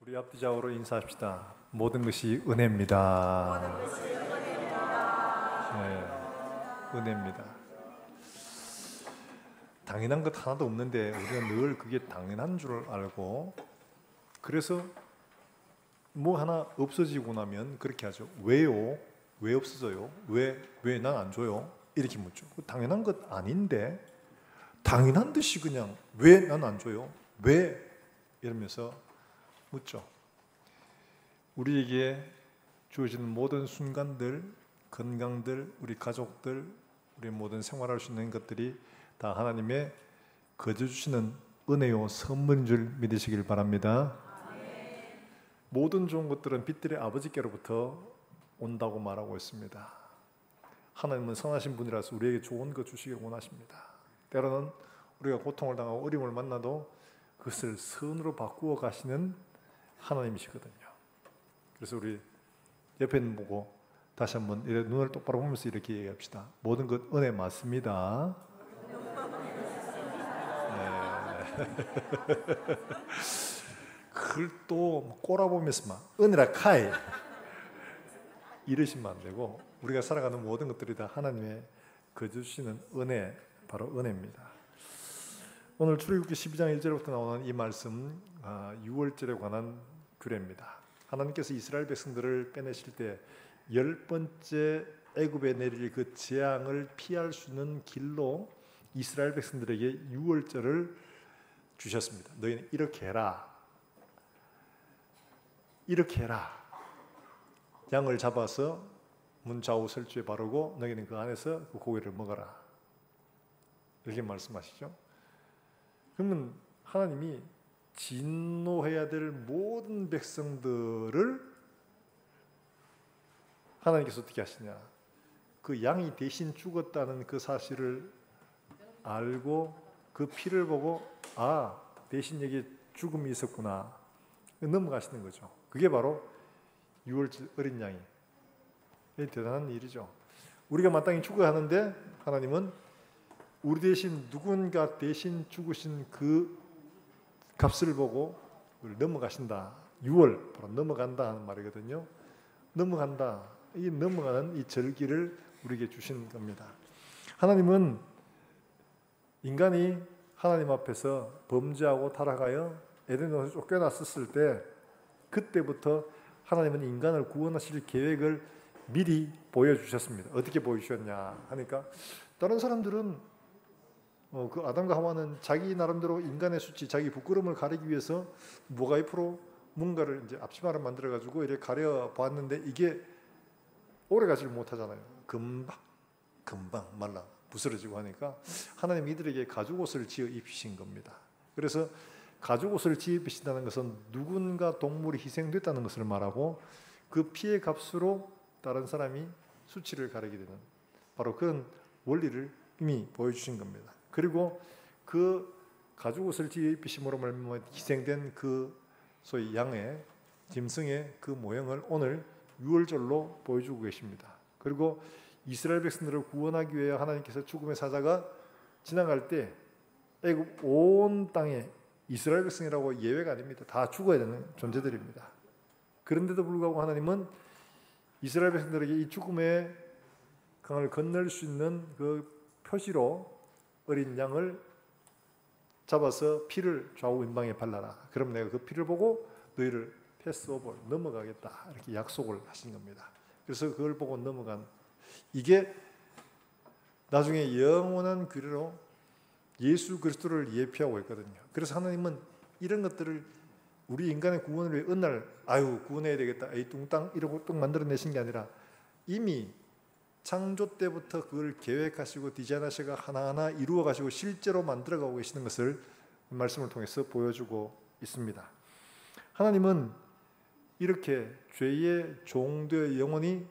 우리 앞뒤좌우로 인사합시다. 모든 것이 은혜입니다. 모든 것이 은혜입니다. 네, 은혜입니다. 당연한 것 하나도 없는데 우리가 늘 그게 당연한 줄 알고, 그래서 뭐 하나 없어지고 나면 그렇게 하죠. 왜요? 왜 없어져요? 왜 난 안 줘요? 이렇게 묻죠. 당연한 것 아닌데 당연한 듯이 그냥 왜 난 안 줘요? 왜? 이러면서 묻죠. 우리에게 주어지는 모든 순간들, 건강들, 우리 가족들, 우리 모든 생활할 수 있는 것들이 다 하나님의 거저 주시는 은혜요 선물인 줄 믿으시길 바랍니다. 모든 좋은 것들은 빛들의 아버지께로부터 온다고 말하고 있습니다. 하나님은 선하신 분이라서 우리에게 좋은 것 주시길 원하십니다. 때로는 우리가 고통을 당하고 어려움을 만나도 그것을 선으로 바꾸어 가시는 하나님이시거든요. 그래서 우리 옆에 있는 보고 다시 한번 눈을 똑바로 보면서 이렇게 얘기합시다. 모든 것 은혜 맞습니다. 네. 그걸 또 꼬라보면서 막 은혜라 카이 이러시면 안 되고, 우리가 살아가는 모든 것들이 다 하나님의 거저 주시는 은혜, 바로 은혜입니다. 오늘 출애굽기 12장 1절부터 나오는 이 말씀, 6월절에 관한 규례입니다. 하나님께서 이스라엘 백성들을 빼내실 때 10번째 애굽에 내릴 그 재앙을 피할 수 있는 길로 이스라엘 백성들에게 6월절을 주셨습니다. 너희는 이렇게 해라. 이렇게 해라. 양을 잡아서 문 좌우 설주에 바르고 너희는 그 안에서 그 고기를 먹어라. 이렇게 말씀하시죠. 그러면 하나님이 진노해야 될 모든 백성들을 하나님께서 어떻게 하시냐, 그 양이 대신 죽었다는 그 사실을 알고 그 피를 보고 대신 여기 죽음이 있었구나 넘어가시는 거죠. 그게 바로 6월절 어린 양이 대단한 일이죠. 우리가 마땅히 죽어야 하는데 하나님은 우리 대신 누군가 대신 죽으신 그 값을 보고 우리를 넘어가신다. 6월 바로 넘어간다 하는 말이거든요. 넘어간다. 이 넘어가는 이 절기를 우리에게 주신 겁니다. 하나님은 인간이 하나님 앞에서 범죄하고 타락하여 에덴에서 쫓겨났었을 때, 그때부터 하나님은 인간을 구원하실 계획을 미리 보여주셨습니다. 어떻게 보여주셨냐 하니까, 다른 사람들은 그 아담과 하와는 자기 나름대로 인간의 수치, 자기 부끄러움을 가리기 위해서 무가이프로 뭔가를 이제 앞치마를 만들어 가지고 이렇게 가려 보았는데 이게 오래 가지를 못하잖아요. 금방 말라 부스러지고 하니까 하나님 이들에게 가죽옷을 지어 입히신 겁니다. 그래서 가죽옷을 지어 입히신다는 것은 누군가 동물이 희생됐다는 것을 말하고, 그 피의 값으로 다른 사람이 수치를 가리게 되는 바로 그런 원리를 이미 보여주신 겁니다. 그리고 그 가죽옷을 지어 입히심으로 희생된 그 소위 양의 짐승의 그 모형을 오늘 6월절로 보여주고 계십니다. 그리고 이스라엘 백성들을 구원하기 위해 하나님께서 죽음의 사자가 지나갈 때 애굽 온 땅에 이스라엘 백성이라고 예외가 아닙니다. 다 죽어야 되는 존재들입니다. 그런데도 불구하고 하나님은 이스라엘 백성들에게 이 죽음의 강을 건널 수 있는 그 표시로 어린 양을 잡아서 피를 좌우 임방에 발라라. 그럼 내가 그 피를 보고 너희를 패스오버 넘어가겠다. 이렇게 약속을 하신 겁니다. 그래서 그걸 보고 넘어간, 이게 나중에 영원한 규례로 예수 그리스도를 예표하고 있거든요. 그래서 하나님은 이런 것들을 우리 인간의 구원을 위해 어느 날 구원해야 되겠다. 뚱땅 이러고 뚝 만들어내신 게 아니라 이미 창조 때부터 그걸 계획하시고 디자인하시고 하나하나 이루어 가시고 실제로 만들어가고 계시는 것을 말씀을 통해서 보여주고 있습니다. 하나님은 이렇게 죄의 종되어 영원히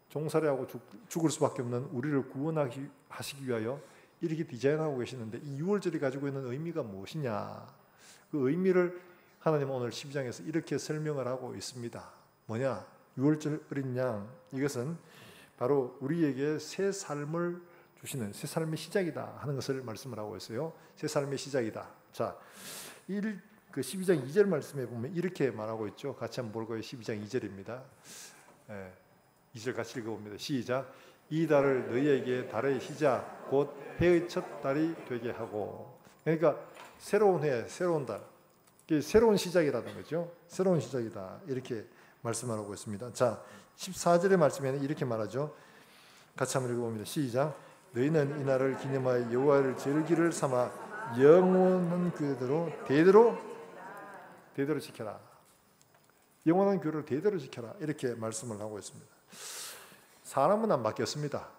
종살이하고 죽을 수밖에 없는 우리를 구원하시기 위하여 이렇게 디자인하고 계시는데, 이 6월절이 가지고 있는 의미가 무엇이냐, 그 의미를 하나님은 오늘 12장에서 이렇게 설명을 하고 있습니다. 뭐냐, 6월절 어린 양, 이것은 바로 우리에게 새 삶을 주시는 새 삶의 시작이다 하는 것을 말씀을 하고 있어요. 새 삶의 시작이다. 자, 그 12장 2절 말씀에 보면 이렇게 말하고 있죠. 같이 한번 볼 거예요. 12장 2절입니다. 2절 같이 읽어봅니다. 시작. 이 달을 너희에게 달의 시작 곧 해의 첫 달이 되게 하고. 그러니까 새로운 해, 새로운 달, 새로운 시작이라는 거죠. 새로운 시작이다 이렇게 말씀하고 있습니다. 자, 14절의 말씀에는 이렇게 말하죠. 같이 한번 읽어봅니다. 시작. 너희는 이날을 기념하여 여호와를 절기를 삼아 영원한 규례대로 대대로 지켜라. 영원한 규례를 대대로 지켜라 이렇게 말씀을 하고 있습니다. 사람은 안 바뀌었습니다.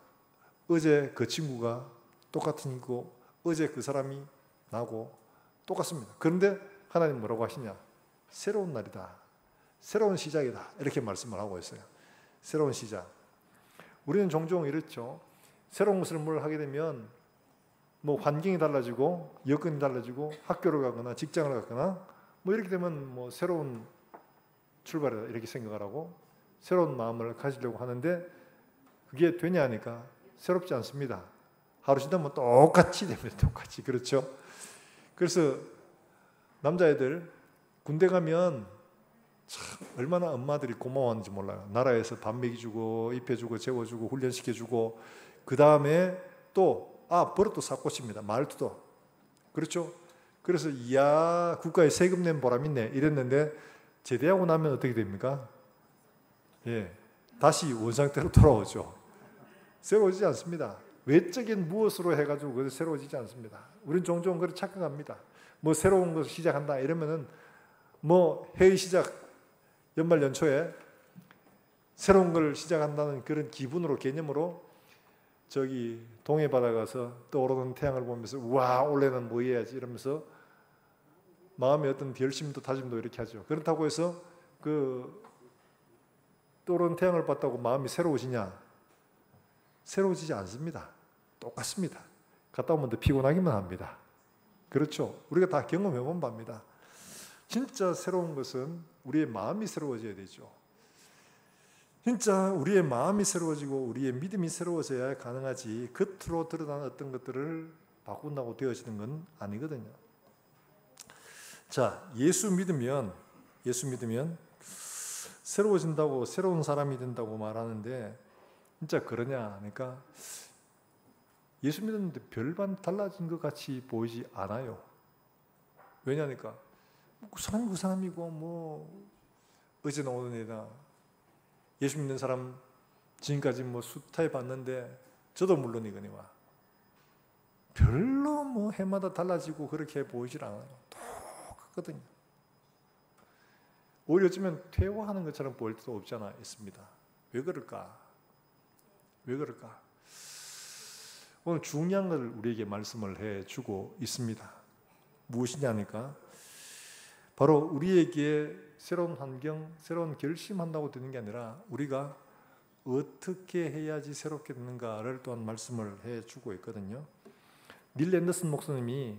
어제 그 친구가 똑같은 거, 어제 그 사람이 나고 똑같습니다. 그런데 하나님 뭐라고 하시냐? 새로운 날이다. 새로운 시작이다. 이렇게 말씀을 하고 있어요. 새로운 시작. 우리는 종종 이렇죠. 새로운 것을 뭘 하게 되면 뭐 환경이 달라지고 여건이 달라지고 학교를 가거나 직장을 가거나 뭐 이렇게 되면 뭐 새로운 출발이다 이렇게 생각을 하고 새로운 마음을 가지려고 하는데 그게 되냐 하니까 새롭지 않습니다. 하루 지나면 똑같이 됩니다. 똑같이. 그렇죠? 그래서 남자애들 군대 가면 참 얼마나 엄마들이 고마워하는지 몰라요. 나라에서 밥 먹여주고 입혀주고 재워주고 훈련시켜주고 그 다음에 또 버릇도 삭고칩니다. 말투도. 그렇죠? 그래서 이야 국가에 세금 낸 보람 있네 이랬는데 제대하고 나면 어떻게 됩니까? 예, 다시 원상태로 돌아오죠. 새로워지지 않습니다. 외적인 무엇으로 해가지고 그것이 새로워지지 않습니다. 우리는 종종 그렇게 착각합니다. 뭐 새로운 것을 시작한다 이러면은 뭐 해의 시작 연말 연초에 새로운 걸 시작한다는 그런 기분으로 개념으로 저기 동해 바다 가서 떠오르는 태양을 보면서 와 올해는 뭐 해야지 이러면서 마음의 어떤 결심도 다짐도 이렇게 하죠. 그렇다고 해서 그 떠오르는 태양을 봤다고 마음이 새로워지냐? 새로워지지 않습니다. 똑같습니다. 갔다 오면 더 피곤하기만 합니다. 그렇죠? 우리가 다 경험해본 바입니다. 진짜 새로운 것은 우리의 마음이 새로워져야 되죠. 진짜 우리의 마음이 새로워지고 우리의 믿음이 새로워져야 가능하지 겉으로 드러나는 어떤 것들을 바꾼다고 되어지는 건 아니거든요. 자, 예수 믿으면 새로워진다고 새로운 사람이 된다고 말하는데 진짜 그러냐 하니까 예수 믿었는데 별반 달라진 것 같이 보이지 않아요. 왜냐니까 그 사람이 그 사람이고 뭐 어제나 오늘이나 예수 믿는 사람 지금까지 뭐 수타에 봤는데 저도 물론이거니와 별로 뭐 해마다 달라지고 그렇게 보이질 않아요. 똑같거든요. 오히려 어쩌면 퇴화하는 것처럼 보일 때도 없지 않아 있습니다. 왜 그럴까? 왜 그럴까? 오늘 중요한 걸 우리에게 말씀을 해주고 있습니다. 무엇이냐니까 바로 우리에게 새로운 환경, 새로운 결심한다고 되는 게 아니라 우리가 어떻게 해야지 새롭게 되는가를 또한 말씀을 해주고 있거든요. 닐 앤더슨 목사님이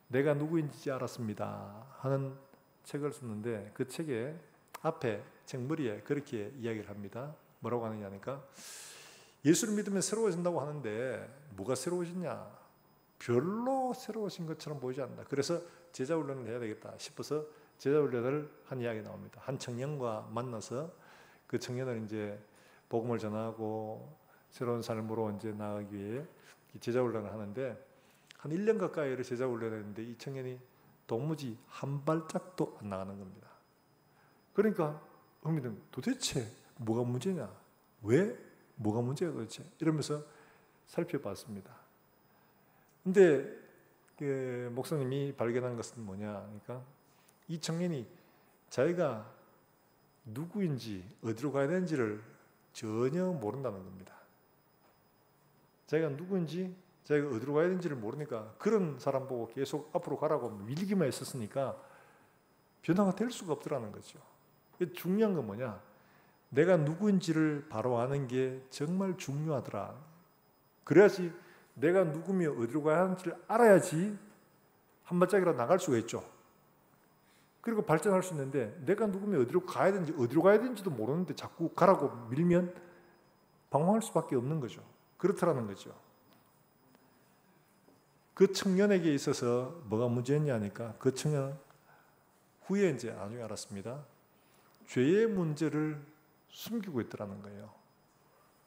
내가 누구인지 알았습니다 하는 책을 썼는데 그 책의 앞에 책 머리에 그렇게 이야기를 합니다. 뭐라고 하느냐니까 예수를 믿으면 새로워진다고 하는데 뭐가 새로워지냐? 별로 새로워진 것처럼 보이지 않는다. 그래서 제자 훈련을 해야 되겠다 싶어서 제자 훈련을 한 이야기 나옵니다. 한 청년과 만나서 그 청년을 이제 복음을 전하고 새로운 삶으로 이제 나아가기 위해 제자 훈련을 하는데 한 1년 가까이를 제자 훈련을 했는데 이 청년이 도무지 한 발짝도 안 나가는 겁니다. 그러니까 형님들 도대체 뭐가 문제냐? 왜? 뭐가 문제야 도대체? 이러면서 살펴봤습니다. 근데 그 목사님이 발견한 것은 뭐냐? 그러니까 이 청년이 자기가 누구인지 어디로 가야 되는지를 전혀 모른다는 겁니다. 자기가 누구인지 자기가 어디로 가야 되는지를 모르니까 그런 사람 보고 계속 앞으로 가라고 밀기만 했었으니까 변화가 될 수가 없더라는 거죠. 중요한 건 뭐냐? 내가 누구인지를 바로 아는 게 정말 중요하더라. 그래야지 내가 누구며 어디로 가야 하는지를 알아야지 한 발짝이라도 나갈 수가 있죠. 그리고 발전할 수 있는데 내가 누구며 어디로 가야 되는지도 모르는데 자꾸 가라고 밀면 방황할 수밖에 없는 거죠. 그렇더라는 거죠. 그 청년에게 있어서 뭐가 문제였냐 하니까 그 청년은 후에 이제 나중에 알았습니다. 죄의 문제를 숨기고 있더라는 거예요.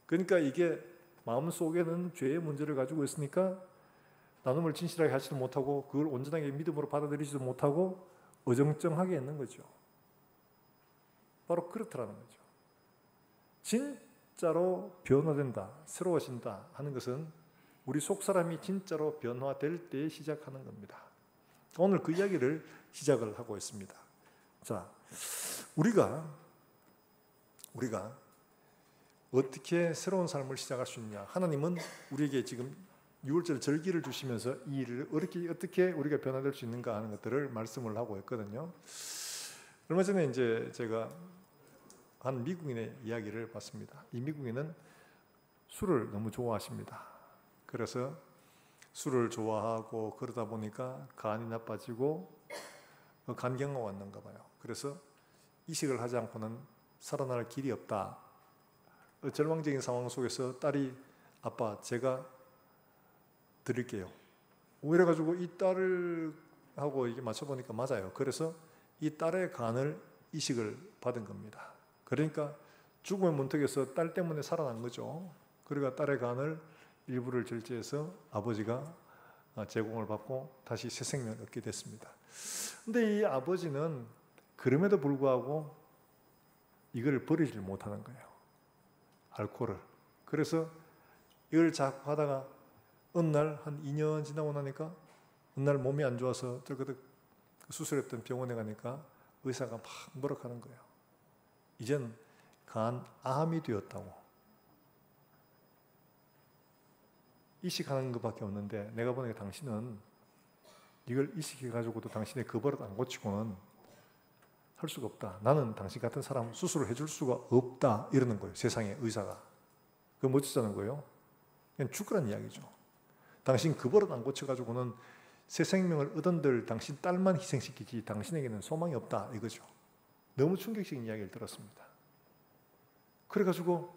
그러니까 이게 마음속에는 죄의 문제를 가지고 있으니까 나눔을 진실하게 하지도 못하고 그걸 온전하게 믿음으로 받아들이지도 못하고 어정쩡하게 있는 거죠. 바로 그렇더라는 거죠. 진짜로 변화된다, 새로워진다 하는 것은 우리 속사람이 진짜로 변화될 때 시작하는 겁니다. 오늘 그 이야기를 시작을 하고 있습니다. 자, 우리가 어떻게 새로운 삶을 시작할 수 있냐? 하나님은 우리에게 지금 6월절 절기를 주시면서 이 일을 어떻게 우리가 변화될 수 있는가 하는 것들을 말씀을 하고 있거든요. 얼마 전에 이제 제가 한 미국인의 이야기를 봤습니다. 이 미국인은 술을 너무 좋아하십니다. 그래서 술을 좋아하고 그러다 보니까 간이 나빠지고 간경화가 왔는가 봐요. 그래서 이식을 하지 않고는 살아날 길이 없다. 절망적인 상황 속에서 딸이 아빠 제가 드릴게요. 이래가지고 이 딸을 하고 이게 맞춰보니까 맞아요. 그래서 이 딸의 간을 이식을 받은 겁니다. 그러니까 죽음의 문턱에서 딸 때문에 살아난 거죠. 그러니까 딸의 간을 일부를 절제해서 아버지가 제공을 받고 다시 새 생명을 얻게 됐습니다. 근데 이 아버지는 그럼에도 불구하고 이걸 버리질 못하는 거예요. 알코올을. 그래서 이걸 자꾸 하다가 어느 날 한 2년 지나고 나니까 어느 날 몸이 안 좋아서 저그때 수술했던 병원에 가니까 의사가 막 뭐라 하는 거예요. 이젠 간암이 되었다고. 이식하는 것밖에 없는데 내가 보니까 당신은 이걸 이식해가지고도 당신의 그 버릇 안 고치고는 할 수가 없다. 나는 당신 같은 사람 수술을 해줄 수가 없다. 이러는 거예요. 세상에 의사가. 그거 멋지다는 거예요. 그냥 죽으란 이야기죠. 당신 그 버릇 안 고쳐가지고는 새 생명을 얻은들 당신 딸만 희생시키지 당신에게는 소망이 없다. 이거죠. 너무 충격적인 이야기를 들었습니다. 그래가지고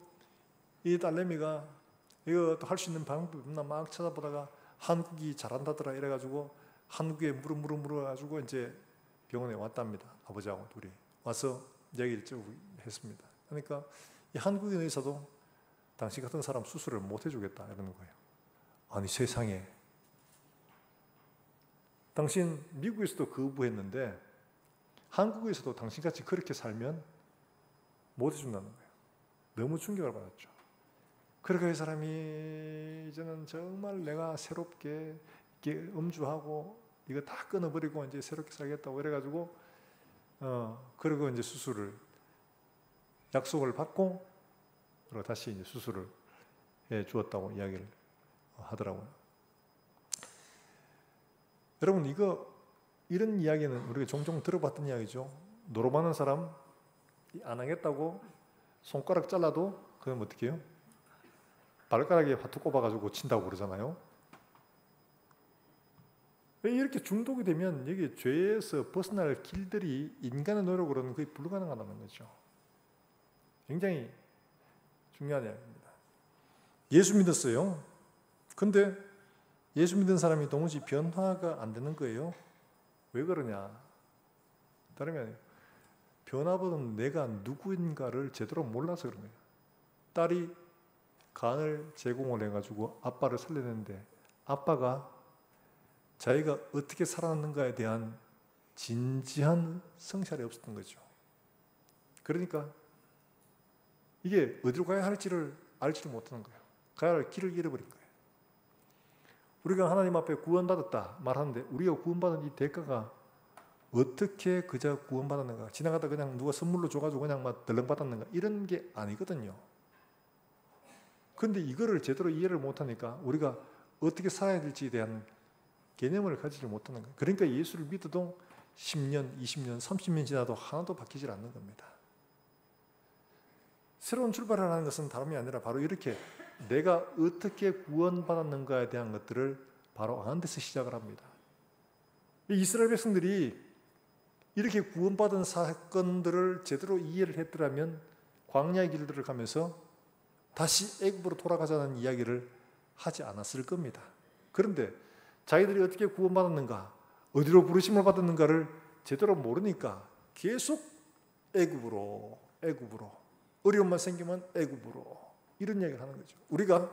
이 딸내미가 이거 또 할 수 있는 방법이 없나 막 찾아보다가 한국이 잘한다더라 이래가지고 한국에 물어가지고 이제 병원에 왔답니다. 아버지하고 둘이 와서 이야기를 쭉 했습니다. 그러니까 이 한국인 의사도 당신 같은 사람 수술을 못 해주겠다 이러는 거예요. 아니 세상에, 당신 미국에서도 거부했는데 한국에서도 당신같이 그렇게 살면 못 해준다는 거예요. 너무 충격을 받았죠. 그러니까 이 사람이 이제는 정말 내가 새롭게 이렇게 음주하고 이거 다 끊어버리고 이제 새롭게 살겠다고 이래가지고 그리고 이제 수술을 약속을 받고 그리고 다시 이제 수술을 해 주었다고 이야기를 하더라고요. 여러분 이런 이야기는 우리가 종종 들어봤던 이야기죠. 노로 많은 사람 안 하겠다고 손가락 잘라도 그럼 어떻게 해요? 발가락에 화투 꼽아가지고 친다고 그러잖아요. 이렇게 중독이 되면 여기 죄에서 벗어날 길들이 인간의 노력으로는 거의 불가능하다는 거죠. 굉장히 중요한 이야기입니다. 예수 믿었어요. 근데 예수 믿은 사람이 도무지 변화가 안 되는 거예요. 왜 그러냐? 다름이 아니에요. 변화보다는 내가 누구인가를 제대로 몰라서 그런 거예요. 딸이 간을 제공을 해가지고 아빠를 살려냈는데 아빠가 자기가 어떻게 살아났는가에 대한 진지한 성찰이 없었던 거죠. 그러니까 이게 어디로 가야 할지를 알지를 못하는 거예요. 가야 할 길을 잃어버린 거예요. 우리가 하나님 앞에 구원받았다 말하는데 우리가 구원받은 이 대가가 어떻게 그저 구원받았는가? 지나가다 그냥 누가 선물로 줘가지고 그냥 막 덜렁받았는가? 이런 게 아니거든요. 그런데 이거를 제대로 이해를 못하니까 우리가 어떻게 살아야 될지에 대한 개념을 가지지 못하는 거예요. 그러니까 예수를 믿어도 10년, 20년, 30년 지나도 하나도 바뀌질 않는 겁니다. 새로운 출발을 하는 것은 다름이 아니라 바로 이렇게 내가 어떻게 구원받았는가에 대한 것들을 바로 아는 데서 시작을 합니다. 이스라엘 백성들이 이렇게 구원받은 사건들을 제대로 이해를 했더라면 광야의 길들을 가면서 다시 애굽으로 돌아가자는 이야기를 하지 않았을 겁니다. 그런데 자기들이 어떻게 구원받았는가, 어디로 부르심을 받았는가를 제대로 모르니까 계속 애굽으로 어려움만 생기면 애굽으로 이런 이야기를 하는 거죠. 우리가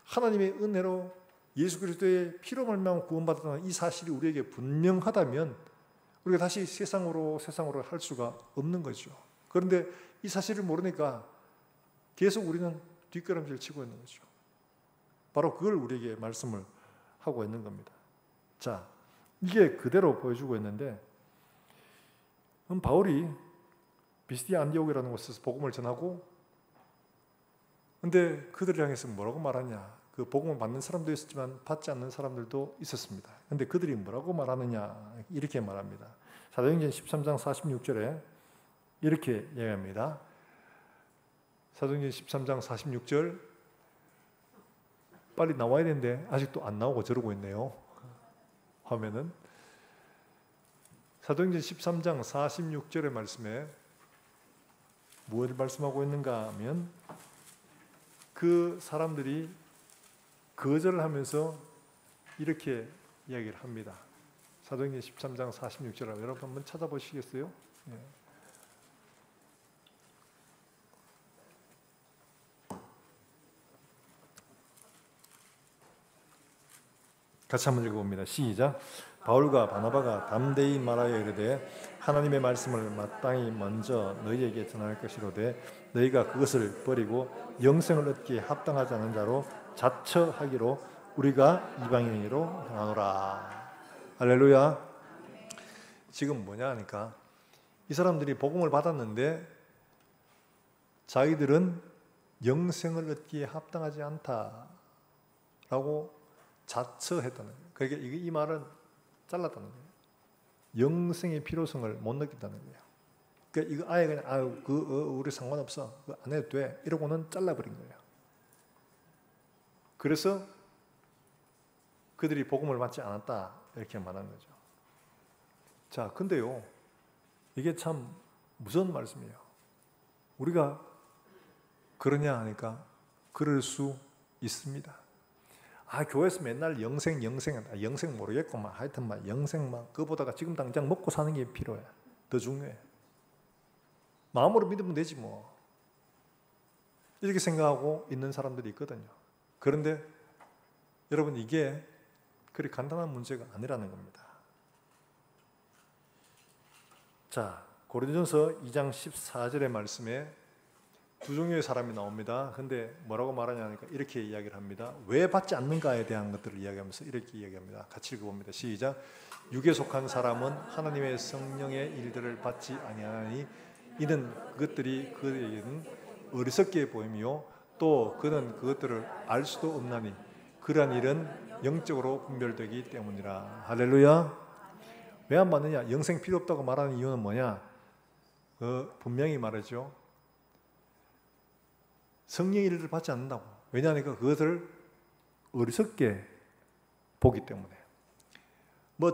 하나님의 은혜로 예수 그리스도의 피로 말미암아 구원받았다는 이 사실이 우리에게 분명하다면 우리가 다시 세상으로 할 수가 없는 거죠. 그런데 이 사실을 모르니까 계속 우리는 뒷걸음질 치고 있는 거죠. 바로 그걸 우리에게 말씀을 하고 있는 겁니다. 자, 이게 그대로 보여주고 있는데 바울이 비스디아 안디옥이라는 곳에서 복음을 전하고 근데 그들을 향해서 뭐라고 말하냐? 그 복음을 받는 사람도 있었지만 받지 않는 사람들도 있었습니다. 근데 그들이 뭐라고 말하느냐? 이렇게 말합니다. 사도행전 13장 46절에 이렇게 얘기합니다. 사도행전 13장 46절 빨리 나와야 되는데 아직도 안 나오고 저러고 있네요. 화면은 사도행전 13장 46절의 말씀에 무엇을 말씀하고 있는가 하면 그 사람들이 거절을 하면서 이렇게 이야기를 합니다. 사도행전 13장 46절 여러분 한번 찾아보시겠어요? 예. 같이 한번 읽어봅니다. 시작. 바울과 바나바가 담대히 말하여 이르되 하나님의 말씀을 마땅히 먼저 너희에게 전할 것이로되 너희가 그것을 버리고 영생을 얻기에 합당하지 않은 자로 자처하기로 우리가 이방인으로 행하노라. 할렐루야. 지금 뭐냐 하니까 이 사람들이 복음을 받았는데 자기들은 영생을 얻기에 합당하지 않다라고 자처했다는 거예요. 그러니까 이 말은 잘랐다는 거예요. 영생의 필요성을 못 느낀다는 거예요. 그러니까 이거 아예 그냥 우리 상관없어, 안 해도 돼 이러고는 잘라버린 거예요. 그래서 그들이 복음을 받지 않았다 이렇게 말하는 거죠. 자, 근데요 이게 참 무서운 말씀이에요. 우리가 그러냐 하니까 그럴 수 있습니다. 교회에서 맨날 영생 모르겠구만. 하여튼 영생만 그보다가 지금 당장 먹고 사는 게 필요해. 더 중요해. 마음으로 믿으면 되지 뭐. 이렇게 생각하고 있는 사람들이 있거든요. 그런데 여러분 이게 그리 간단한 문제가 아니라는 겁니다. 자, 고린도전서 2장 14절의 말씀에 두 종류의 사람이 나옵니다. 근데 뭐라고 말하냐니까 이렇게 이야기를 합니다. 왜 받지 않는가에 대한 것들을 이야기하면서 이렇게 이야기합니다. 같이 읽어봅니다. 시작. 육에 속한 사람은 하나님의 성령의 일들을 받지 아니하니 이는 그것들이 그에게는 어리석게 보이며 또 그는 그것들을 알 수도 없나니 그러한 일은 영적으로 분별되기 때문이라. 할렐루야. 왜 안 받느냐? 영생 필요 없다고 말하는 이유는 뭐냐? 분명히 말하죠. 성령의 일을 받지 않는다고. 왜냐하니까 그것을 어리석게 보기 때문에.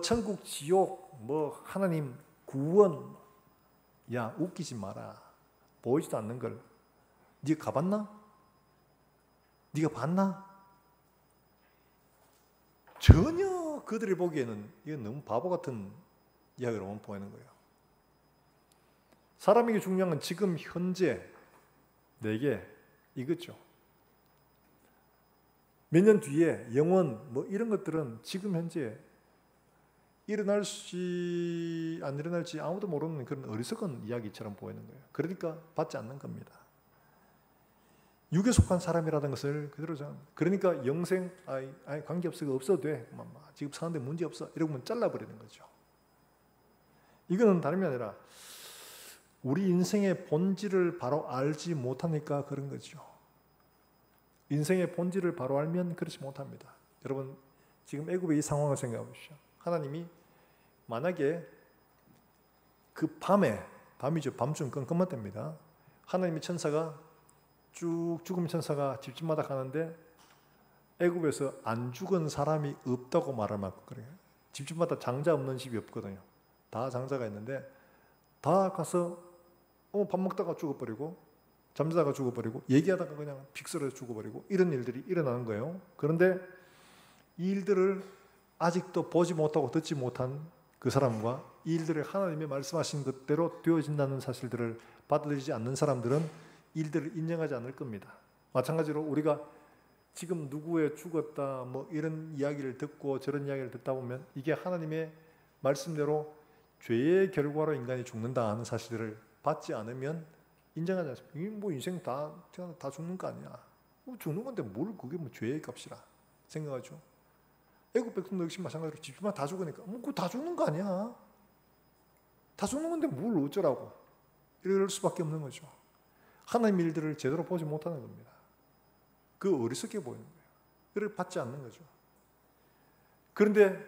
천국, 지옥, 하나님 구원, 야 웃기지 마라. 보이지도 않는 걸. 네가 가봤나? 네가 봤나? 전혀 그들이 보기에는 이건 너무 바보 같은 이야기로만 보이는 거예요. 사람에게 중요한 건 지금 현재 내게 이거죠. 몇 년 뒤에 영원 이런 것들은 지금 현재 일어날지 안 일어날지 아무도 모르는 그런 어리석은 이야기처럼 보이는 거예요. 그러니까 받지 않는 겁니다. 육에 속한 사람이라는 것을 그대로 그러니까 영생 관계없어 없어도 돼. 지금 사는데 문제 없어. 이러면 잘라버리는 거죠. 이거는 다름이 아니라 우리 인생의 본질을 바로 알지 못하니까 그런 거죠. 인생의 본질을 바로 알면 그렇지 못합니다. 여러분 지금 애굽의 이 상황을 생각해 보십시오. 하나님이 만약에 그 밤이죠. 밤중 깜깜한 때입니다. 하나님의 천사가 쭉 죽음 천사가 집집마다 가는데 애굽에서 안 죽은 사람이 없다고 말하면 그래요. 집집마다 장자 없는 집이 없거든요. 다 장자가 있는데 다 가서 밥 먹다가 죽어버리고 잠자다가 죽어버리고 얘기하다가 그냥 픽 쓰러져 죽어버리고 이런 일들이 일어나는 거예요. 그런데 이 일들을 아직도 보지 못하고 듣지 못한 그 사람과 이 일들을 하나님의 말씀하신 것대로 되어진다는 사실들을 받아들이지 않는 사람들은 일들을 인정하지 않을 겁니다. 마찬가지로 우리가 지금 누구의 죽었다 뭐 이런 이야기를 듣고 저런 이야기를 듣다 보면 이게 하나님의 말씀대로 죄의 결과로 인간이 죽는다 하는 사실들을 받지 않으면 인정하지 않습니다. 이게 뭐 인생 다 죽는 거 아니야. 뭐 죽는 건데 뭘 그게 뭐 죄의 값이라 생각하죠. 애국 백성도 역시 마찬가지로 집주만 다 죽으니까 뭐 그거 다 죽는 거 아니야. 다 죽는 건데 뭘 어쩌라고 이럴 수밖에 없는 거죠. 하나님의 일들을 제대로 보지 못하는 겁니다. 그 어리석게 보이는 거예요. 그를 받지 않는 거죠. 그런데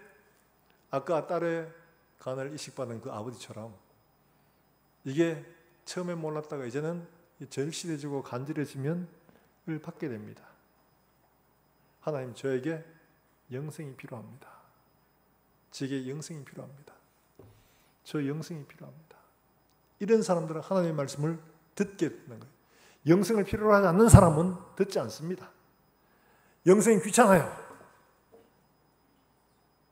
아까 딸의 간을 이식받은 그 아버지처럼 이게 처음에 몰랐다가 이제는 절실해지고 간절해지면 을 받게 됩니다. 하나님 저에게 영생이 필요합니다. 제게 영생이 필요합니다. 저 영생이 필요합니다. 이런 사람들은 하나님의 말씀을 듣게 되는 거예요. 영생을 필요로 하지 않는 사람은 듣지 않습니다. 영생이 귀찮아요.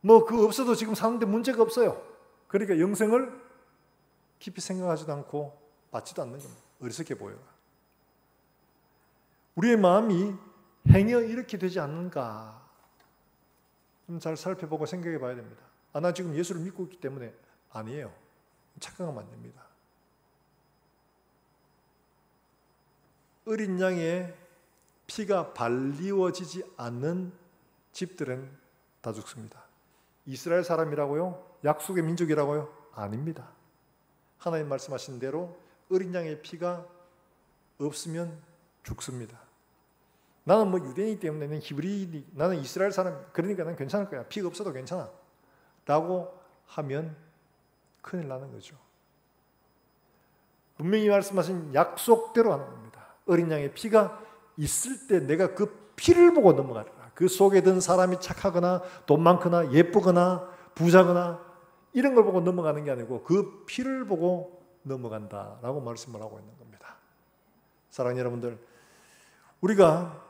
뭐 그거 없어도 지금 사는데 문제가 없어요. 그러니까 영생을 깊이 생각하지도 않고 받지도 않는 겁니다. 어리석게 보여요. 우리의 마음이 행여 이렇게 되지 않는가 잘 살펴보고 생각해 봐야 됩니다. 나 지금 예수를 믿고 있기 때문에 아니에요. 착각하면 안 됩니다. 어린 양의 피가 발리워지지 않는 집들은 다 죽습니다. 이스라엘 사람이라고요? 약속의 민족이라고요? 아닙니다. 하나님 말씀하신 대로 어린 양의 피가 없으면 죽습니다. 나는 뭐 유대인이기 때문에 나는 히브리인이, 나는 이스라엘 사람, 그러니까 난 괜찮을 거야. 피가 없어도 괜찮아. 라고 하면 큰일 나는 거죠. 분명히 말씀하신 약속대로 하는 겁니다. 어린 양의 피가 있을 때 내가 그 피를 보고 넘어가라. 그 속에 든 사람이 착하거나 돈 많거나 예쁘거나 부자거나 이런 걸 보고 넘어가는 게 아니고 그 피를 보고 넘어간다라고 말씀을 하고 있는 겁니다. 사랑하는 여러분들, 우리가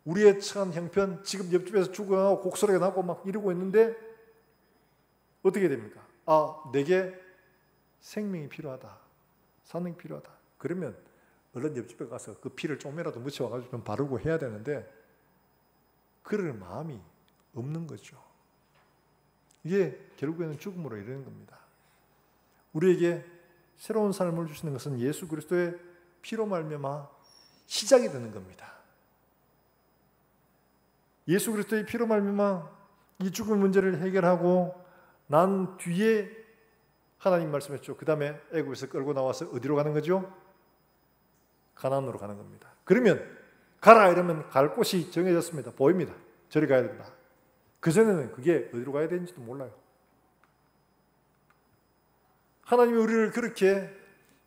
우리의 처한 형편, 지금 옆집에서 죽어가고 곡소리가 나고 막 이러고 있는데 어떻게 됩니까? 내게 생명이 필요하다. 사명이 필요하다. 그러면 얼른 옆집에 가서 그 피를 좀이라도 묻혀와가지고 좀 바르고 해야 되는데 그럴 마음이 없는 거죠. 이게 결국에는 죽음으로 이르는 겁니다. 우리에게 새로운 삶을 주시는 것은 예수 그리스도의 피로 말미암아 시작이 되는 겁니다. 예수 그리스도의 피로 말미암아 이 죽음의 문제를 해결하고 난 뒤에 하나님 말씀했죠. 그 다음에 애굽에서 끌고 나와서 어디로 가는 거죠? 가나안으로 가는 겁니다. 그러면 가라 이러면 갈 곳이 정해졌습니다. 보입니다. 저리 가야 된다. 그전에는 그게 어디로 가야 되는지도 몰라요. 하나님이 우리를 그렇게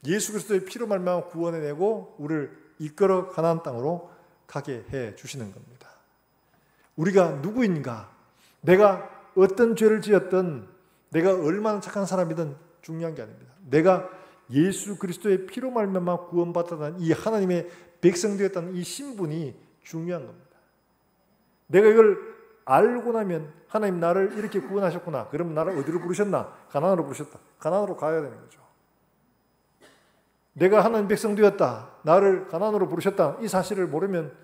예수 그리스도의 피로 말미암아 구원해내고 우리를 이끌어 가나안 땅으로 가게 해 주시는 겁니다. 우리가 누구인가, 내가 어떤 죄를 지었든 내가 얼마나 착한 사람이든 중요한 게 아닙니다. 내가 예수 그리스도의 피로 말미암아 구원받았다는 이 하나님의 백성 되었다는 이 신분이 중요한 겁니다. 내가 이걸 알고 나면 하나님 나를 이렇게 구원하셨구나. 그럼 나를 어디로 부르셨나? 가나안으로 부르셨다. 가나안으로 가야 되는 거죠. 내가 하나님 백성 되었다. 나를 가나안으로 부르셨다. 이 사실을 모르면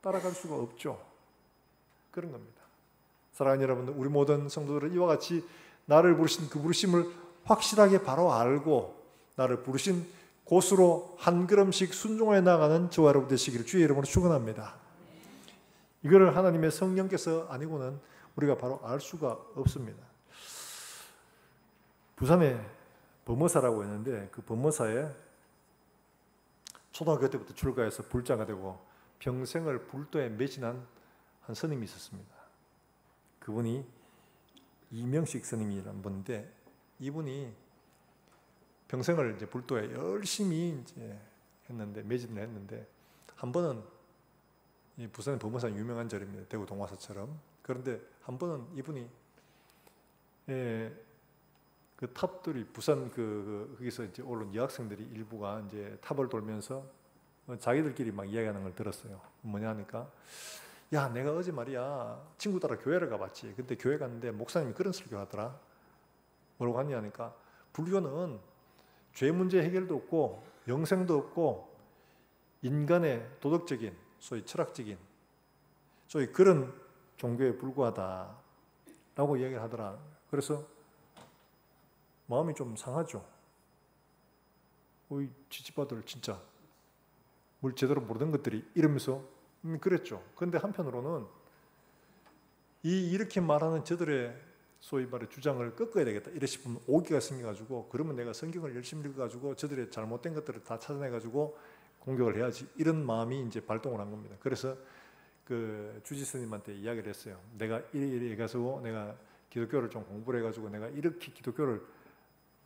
따라갈 수가 없죠. 그런 겁니다. 사랑하는 여러분들, 우리 모든 성도들은 이와 같이 나를 부르신 그 부르심을 확실하게 바로 알고 나를 부르신 곳으로 한 걸음씩 순종해 나가는 저와 여러분 되시기를 주의 이름으로 축원합니다. 이거를 하나님의 성령께서 아니고는 우리가 바로 알 수가 없습니다. 부산에 범어사라고 있는데 그 범어사에 초등학교 때부터 출가해서 불자가 되고 평생을 불도에 매진한 한 스님이 있었습니다. 그분이 이명식 스님이라는 분인데 이분이 평생을 이제 불도에 열심히 이제 했는데 매진을 했는데 한 번은 이 부산의 범어사 유명한 절입니다. 대구 동화사처럼. 그런데 한 번은 이분이 그 탑들이 부산 거기서 이제 오른 여학생들이 일부가 이제 탑을 돌면서 자기들끼리 막 이야기하는 걸 들었어요. 뭐냐 하니까 야, 내가 어제 말이야 친구 따라 교회를 가봤지. 근데 교회 갔는데 목사님이 그런 설교 하더라. 뭐라고 하냐니까 불교는 죄 문제 해결도 없고 영생도 없고 인간의 도덕적인 소위 철학적인 소위 그런 종교에 불과하다라고 이야기를 하더라. 그래서 마음이 좀 상하죠. 지지바들 진짜 뭘 제대로 모르는 것들이 이러면서 그랬죠. 그런데 한편으로는 이렇게 말하는 저들의 소위 말해 주장을 꺾어야 되겠다 이래 싶으면 오기가 생겨가지고 그러면 내가 성경을 열심히 읽어가지고 저들의 잘못된 것들을 다 찾아내가지고 공격을 해야지 이런 마음이 이제 발동을 한 겁니다. 그래서 그 주지스님한테 이야기를 했어요. 내가 이래 해가지고 내가 기독교를 좀 공부를 해가지고 내가 이렇게 기독교를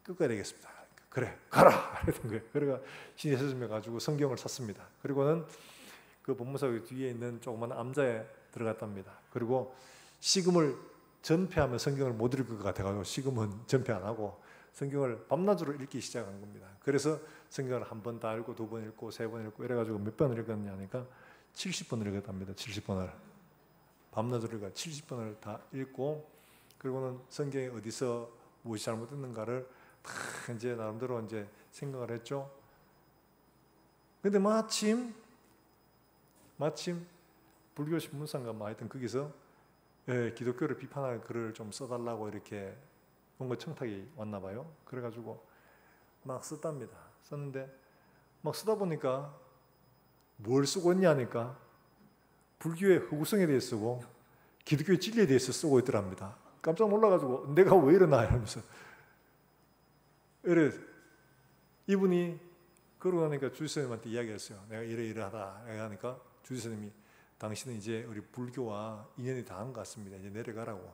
꺾어야 되겠습니다. 그래 가라 이랬던 거예요. 그래가 신의 스승에 가지고 성경을 샀습니다. 그리고는 그 법무사 뒤에 있는 조그만 암자에 들어갔답니다. 그리고 식음을 전폐하면 성경을 못 읽을 것 같아가지고 식음은 전폐 안 하고 성경을 밤낮으로 읽기 시작한 겁니다. 그래서 성경을 한 번 다 읽고 두 번 읽고 세 번 읽고 이래가지고 몇 번을 읽었냐 하니까 70번을 읽었답니다. 70번을 밤낮으로 읽어 70번을 다 읽고 그리고는 성경에 어디서 무엇이 잘못됐는가를 다 이제 나름대로 이제 생각을 했죠. 근데 마침 불교 신문사인가 뭐 하여튼 거기서 기독교를 비판할 글을 좀 써달라고 이렇게 뭔가 청탁이 왔나 봐요. 그래가지고 막 썼답니다. 썼는데 막 쓰다 보니까 뭘 쓰고 있냐 하니까 불교의 허구성에 대해 쓰고 기독교의 진리에 대해서 쓰고 있더랍니다. 깜짝 놀라가지고 내가 왜 이러나 이러면서 이래 이분이 그러고 나니까 주지스님한테 이야기했어요. 내가 이러이러하다 하니까 주지스님이 당신은 이제 우리 불교와 인연이 다 한 것 같습니다. 이제 내려가라고.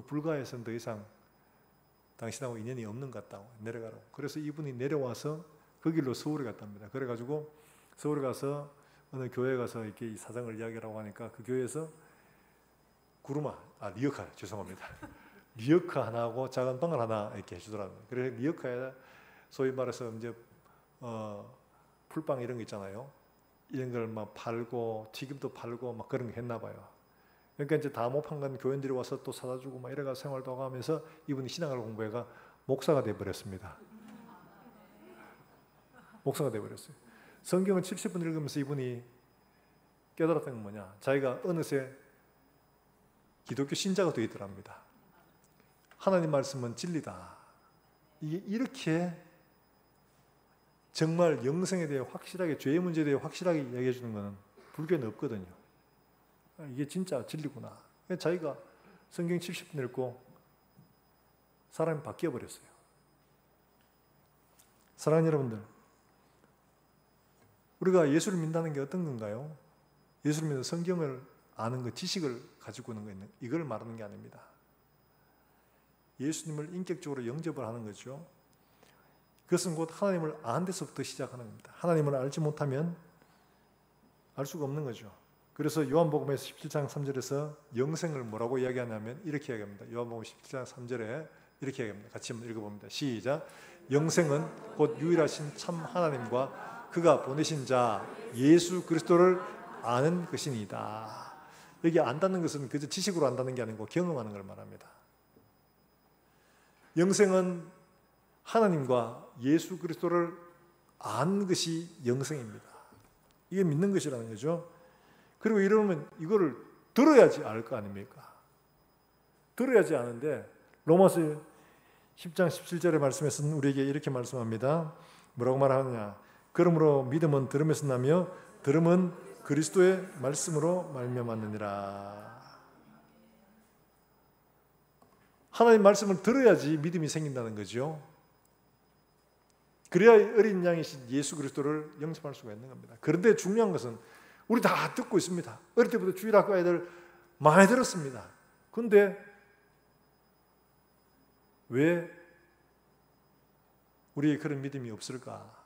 불가에서는 더 이상 당신하고 인연이 없는 것 같다고 내려가라고. 그래서 이분이 내려와서 그 길로 서울에 갔답니다. 그래가지고 서울에 가서 어느 교회에 가서 이렇게 이 사정을 이야기하라고 하니까 그 교회에서 리어카 죄송합니다. 리어카 하나하고 작은 방을 하나 이렇게 해주더라고요. 그래서 리어카에 소위 말해서 이제 풀빵 이런 거 있잖아요. 이런 걸 막 팔고 튀김도 팔고 막 그런 거 했나 봐요. 그러니까 이제 다 못 판 건 교인들이 와서 또 사다 주고 막 이래가 생활도 하고 하면서 이분이 신앙을 공부해가 목사가 돼 버렸습니다. 목사가 돼 버렸어요. 성경을 70분 읽으면서 이분이 깨달았던 건 뭐냐? 자기가 어느새 기독교 신자가 되더랍니다. 하나님 말씀은 진리다. 이게 이렇게 정말 영생에 대해 확실하게 죄의 문제에 대해 확실하게 이야기해 주는 것은 불교에는 없거든요. 이게 진짜 진리구나. 자기가 성경 70분 읽고 사람이 바뀌어 버렸어요. 사랑하는 여러분들, 우리가 예수를 믿는다는 게 어떤 건가요? 예수를 믿는 성경을 아는 것, 지식을 가지고 있는 이걸 말하는 게 아닙니다. 예수님을 인격적으로 영접을 하는 거죠. 그것은 곧 하나님을 아는 데서부터 시작하는 겁니다. 하나님을 알지 못하면 알 수가 없는 거죠. 그래서 요한복음에서 17장 3절에서 영생을 뭐라고 이야기하냐면 이렇게 이야기합니다. 요한복음 17장 3절에 이렇게 이야기합니다. 같이 한번 읽어봅니다. 시작. 영생은 곧 유일하신 참 하나님과 그가 보내신 자 예수 그리스도를 아는 것이니이다. 여기 안다는 것은 그저 지식으로 안다는 게 아니고 경험하는 걸 말합니다. 영생은 하나님과 예수 그리스도를 아는 것이 영생입니다. 이게 믿는 것이라는 거죠. 그리고 이러면 이거를 들어야지 알 거 아닙니까? 들어야지 아는데 로마서 10장 17절의 말씀에서는 우리에게 이렇게 말씀합니다. 뭐라고 말하느냐? 그러므로 믿음은 들음에서 나며 들음은 그리스도의 말씀으로 말미암았느니라. 하나님 말씀을 들어야지 믿음이 생긴다는 거죠. 그래야 어린 양이신 예수 그리스도를 영접할 수가 있는 겁니다. 그런데 중요한 것은 우리 다 듣고 있습니다. 어릴 때부터 주일학교 애들 많이 들었습니다. 그런데 왜 우리의 그런 믿음이 없을까?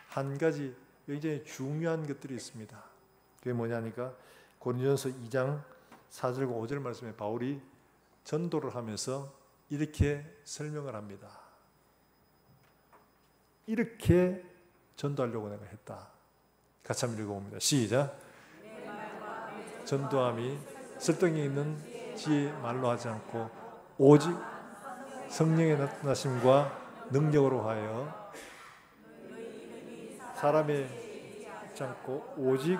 한 가지 굉장히 중요한 것들이 있습니다. 그게 뭐냐니까 고린도전서 2장 4절과 5절 말씀에 바울이 전도를 하면서 이렇게 설명을 합니다. 이렇게 전도하려고 내가 했다. 같이 한번 읽어봅니다. 시작. 전도함이 설득이 있는 지혜 말로 하지 않고 오직 성령의 나타나심과 능력으로 하여 사람의 있지 않고 오직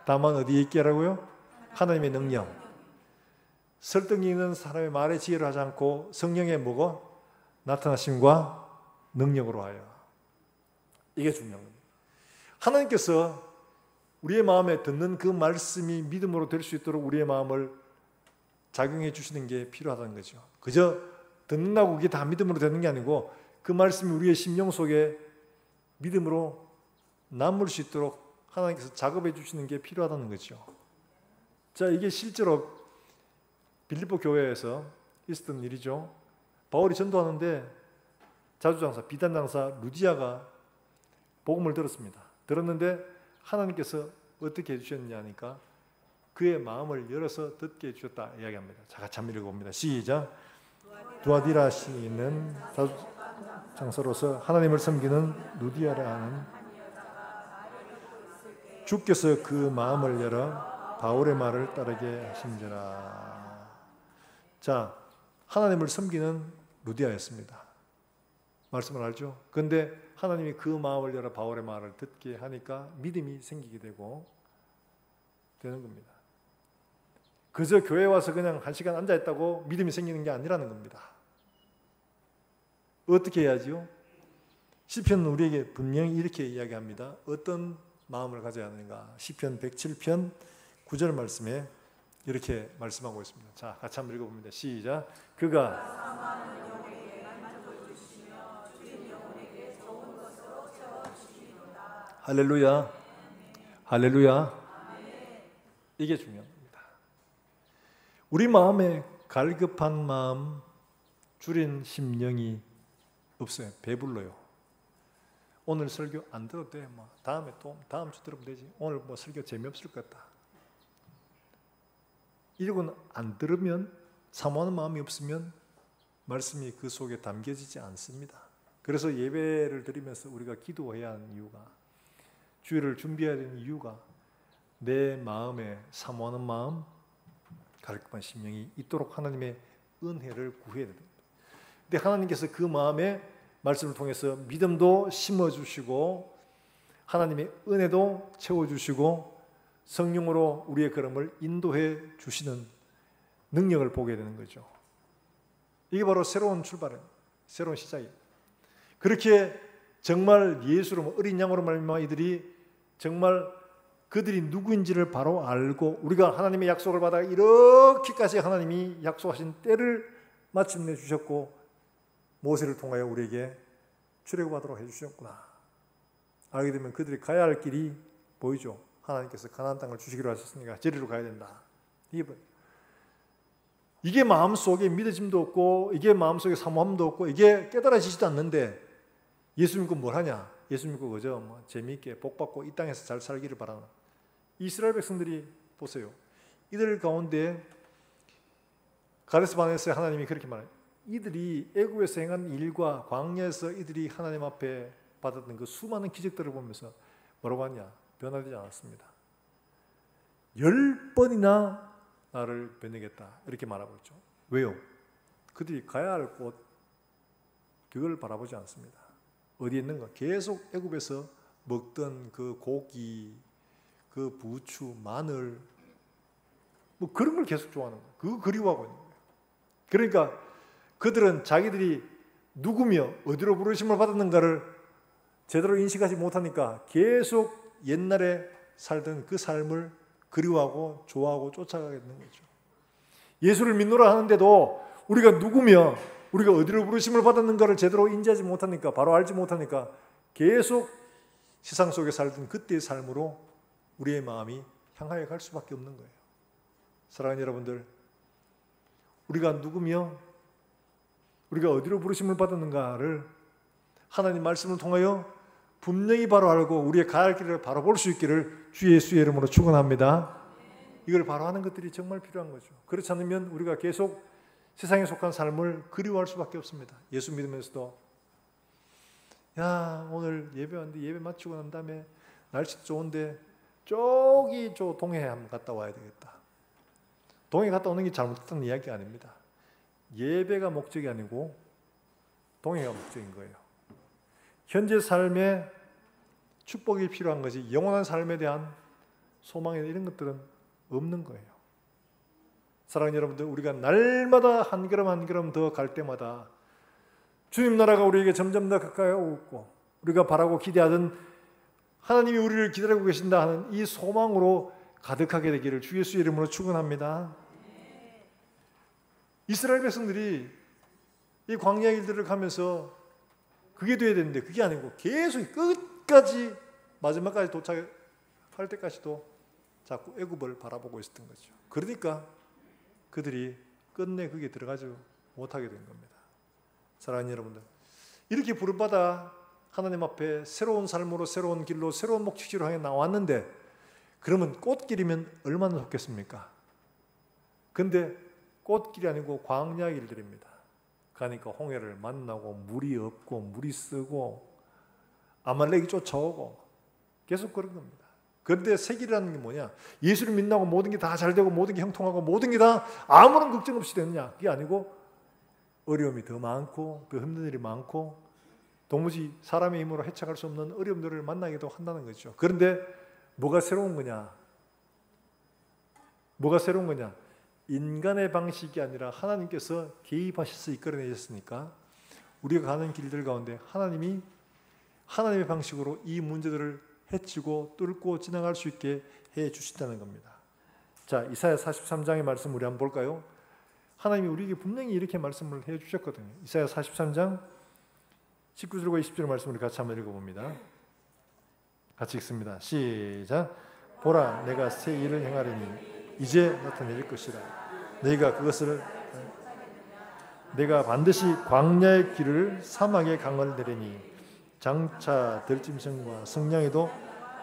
다만 어디에 있게 하라고요? 하나님의 능력. 설득이 있는 사람의 말에 지혜를 하지 않고 성령의 뭐고? 나타나심과 능력으로 하여. 이게 중요한 겁니다. 하나님께서 우리의 마음에 듣는 그 말씀이 믿음으로 될 수 있도록 우리의 마음을 작용해 주시는 게 필요하다는 거죠. 그저 듣는다고 그게 다 믿음으로 되는 게 아니고 그 말씀이 우리의 심령 속에 믿음으로 남을 수 있도록 하나님께서 작업해 주시는 게 필요하다는 거죠. 자, 이게 실제로 빌립보 교회에서 있었던 일이죠. 바울이 전도하는데 자주장사, 비단장사 루디아가 복음을 들었습니다. 들었는데 하나님께서 어떻게 해주셨느냐 하니까 그의 마음을 열어서 듣게 해주셨다 이야기합니다. 자, 같이 한번 읽어봅니다. 시작. 두아디라시 있는 자주장사로서 하나님을 섬기는 루디아라는 주께서 그 마음을 열어 바울의 말을 따르게 하신지라. 자, 하나님을 섬기는 루디아였습니다. 말씀을 알죠? 그런데 하나님이 그 마음을 열어 바울의 말을 듣게 하니까 믿음이 생기게 되고 되는 겁니다. 그저 교회에 와서 그냥 한 시간 앉아있다고 믿음이 생기는 게 아니라는 겁니다. 어떻게 해야지요? 시편은 우리에게 분명히 이렇게 이야기합니다. 어떤 마음을 가져야 하는가? 시편 107편 9절 말씀에 이렇게 말씀하고 있습니다. 자, 같이 한번 읽어봅니다. 시작. 그가 할렐루야, 할렐루야. 이게 중요한 겁니다. 우리 마음에 갈급한 마음, 줄인 심령이 없어요. 배불러요. 오늘 설교 안 들어도 돼. 뭐 다음에 또 다음 주 들으면 되지. 오늘 뭐 설교 재미없을 것 같다. 이러고는 안 들으면 사모하는 마음이 없으면 말씀이 그 속에 담겨지지 않습니다. 그래서 예배를 드리면서 우리가 기도해야 하는 이유가, 주일을 준비해야 되는 이유가 내 마음에 사모하는 마음, 갈급한 심령이 있도록 하나님의 은혜를 구해야 됩니다. 근데 하나님께서 그 마음에 말씀을 통해서 믿음도 심어주시고 하나님의 은혜도 채워주시고 성령으로 우리의 걸음을 인도해 주시는 능력을 보게 되는 거죠. 이게 바로 새로운 출발입니다. 새로운 시작입니다. 그렇게 정말 예수로 어린 양으로 말미암아 이들이 정말 그들이 누구인지를 바로 알고 우리가 하나님의 약속을 받아 이렇게까지 하나님이 약속하신 때를 마침내 주셨고 모세를 통하여 우리에게 출애굽하도록 해주셨구나. 알게 되면 그들이 가야 할 길이 보이죠. 하나님께서 가나안 땅을 주시기로 하셨으니까 저리로 가야 된다. 이게 마음속에 믿어짐도 없고 이게 마음속에 사모함도 없고 이게 깨달아지지도 않는데 예수 믿고 뭘 하냐? 예수 믿고 그저 뭐 재미있게 복받고 이 땅에서 잘 살기를 바라는 이스라엘 백성들이 보세요. 이들 가운데 가데스 바네아에 하나님이 그렇게 말해요. 이들이 애굽에서 행한 일과 광야에서 이들이 하나님 앞에 받았던 그 수많은 기적들을 보면서 뭐라고 하냐? 변화되지 않았습니다. 10번이나 나를 변하겠다 이렇게 말하고 있죠. 왜요? 그들이 가야 할 곳 그걸 바라보지 않습니다. 어디에 있는가? 계속 애굽에서 먹던 그 고기, 그 부추, 마늘 뭐 그런 걸 계속 좋아하는 거예요. 그거 그리워하고 있는 거예요. 그러니까 그들은 자기들이 누구며 어디로 부르심을 받았는가를 제대로 인식하지 못하니까 계속 옛날에 살던 그 삶을 그리워하고 좋아하고 쫓아가게 되는 거죠. 예수를 믿노라 하는데도 우리가 누구며 우리가 어디로 부르심을 받았는가를 제대로 인지하지 못하니까 바로 알지 못하니까 계속 세상 속에 살던 그때의 삶으로 우리의 마음이 향하여 갈 수밖에 없는 거예요. 사랑하는 여러분들, 우리가 누구며 우리가 어디로 부르심을 받았는가를 하나님 말씀을 통하여 분명히 바로 알고 우리의 가야 할 길을 바로 볼 수 있기를 주 예수의 이름으로 축원합니다. 이걸 바로 하는 것들이 정말 필요한 거죠. 그렇지 않으면 우리가 계속 세상에 속한 삶을 그리워할 수밖에 없습니다. 예수 믿으면서도 야 오늘 예배 왔는데 예배 마치고 난 다음에 날씨 좋은데 저기 저 동해에 한번 갔다 와야 되겠다. 동해 갔다 오는 게 잘못됐다는 이야기가 아닙니다. 예배가 목적이 아니고 동해가 목적인 거예요. 현재 삶에 축복이 필요한 거지 영원한 삶에 대한 소망이나 이런 것들은 없는 거예요. 사랑하는 여러분들, 우리가 날마다 한 걸음 한 걸음 더 갈 때마다 주님 나라가 우리에게 점점 더 가까이 오고 있고 우리가 바라고 기대하던 하나님이 우리를 기다리고 계신다 하는 이 소망으로 가득하게 되기를 주 예수의 이름으로 축원합니다. 이스라엘 백성들이 이 광야 길들을 가면서 그게 돼야 되는데 그게 아니고 계속 끝까지 마지막까지 도착할 때까지도 자꾸 애굽을 바라보고 있었던 거죠. 그러니까 그들이 끝내 거기에 들어가지 못하게 된 겁니다. 사랑하는 여러분들, 이렇게 부름받아 하나님 앞에 새로운 삶으로 새로운 길로 새로운 목적지로 향해 나왔는데 그러면 꽃길이면 얼마나 좋겠습니까? 근데 꽃길이 아니고 광야 길들입니다. 가니까 홍해를 만나고 물이 없고 물이 쓰고 아말렉이 쫓아오고 계속 그런 겁니다. 그런데 새 길이라는 게 뭐냐? 예수를 믿는다고 모든 게 다 잘 되고 모든 게 형통하고 모든 게 다 아무런 걱정 없이 되느냐? 그게 아니고 어려움이 더 많고 더 힘든 일이 많고 도무지 사람의 힘으로 헤쳐갈 수 없는 어려움들을 만나기도 한다는 거죠. 그런데 뭐가 새로운 거냐? 뭐가 새로운 거냐? 인간의 방식이 아니라 하나님께서 개입하셔서 이끌어내셨으니까 우리가 가는 길들 가운데 하나님이 하나님의 방식으로 이 문제들을 헤치고 뚫고 지나갈 수 있게 해 주신다는 겁니다. 자, 이사야 43장의 말씀 우리 한번 볼까요? 하나님이 우리에게 분명히 이렇게 말씀을 해 주셨거든요. 이사야 43장 19절과 20절 말씀을 같이 한번 읽어봅니다. 같이 읽습니다. 시작. 보라, 내가 새 일을 행하리니 이제 나타낼 것이라. 내가 반드시 광야의 길을 사막의 강을 내리니 장차 들짐승과 성냥이도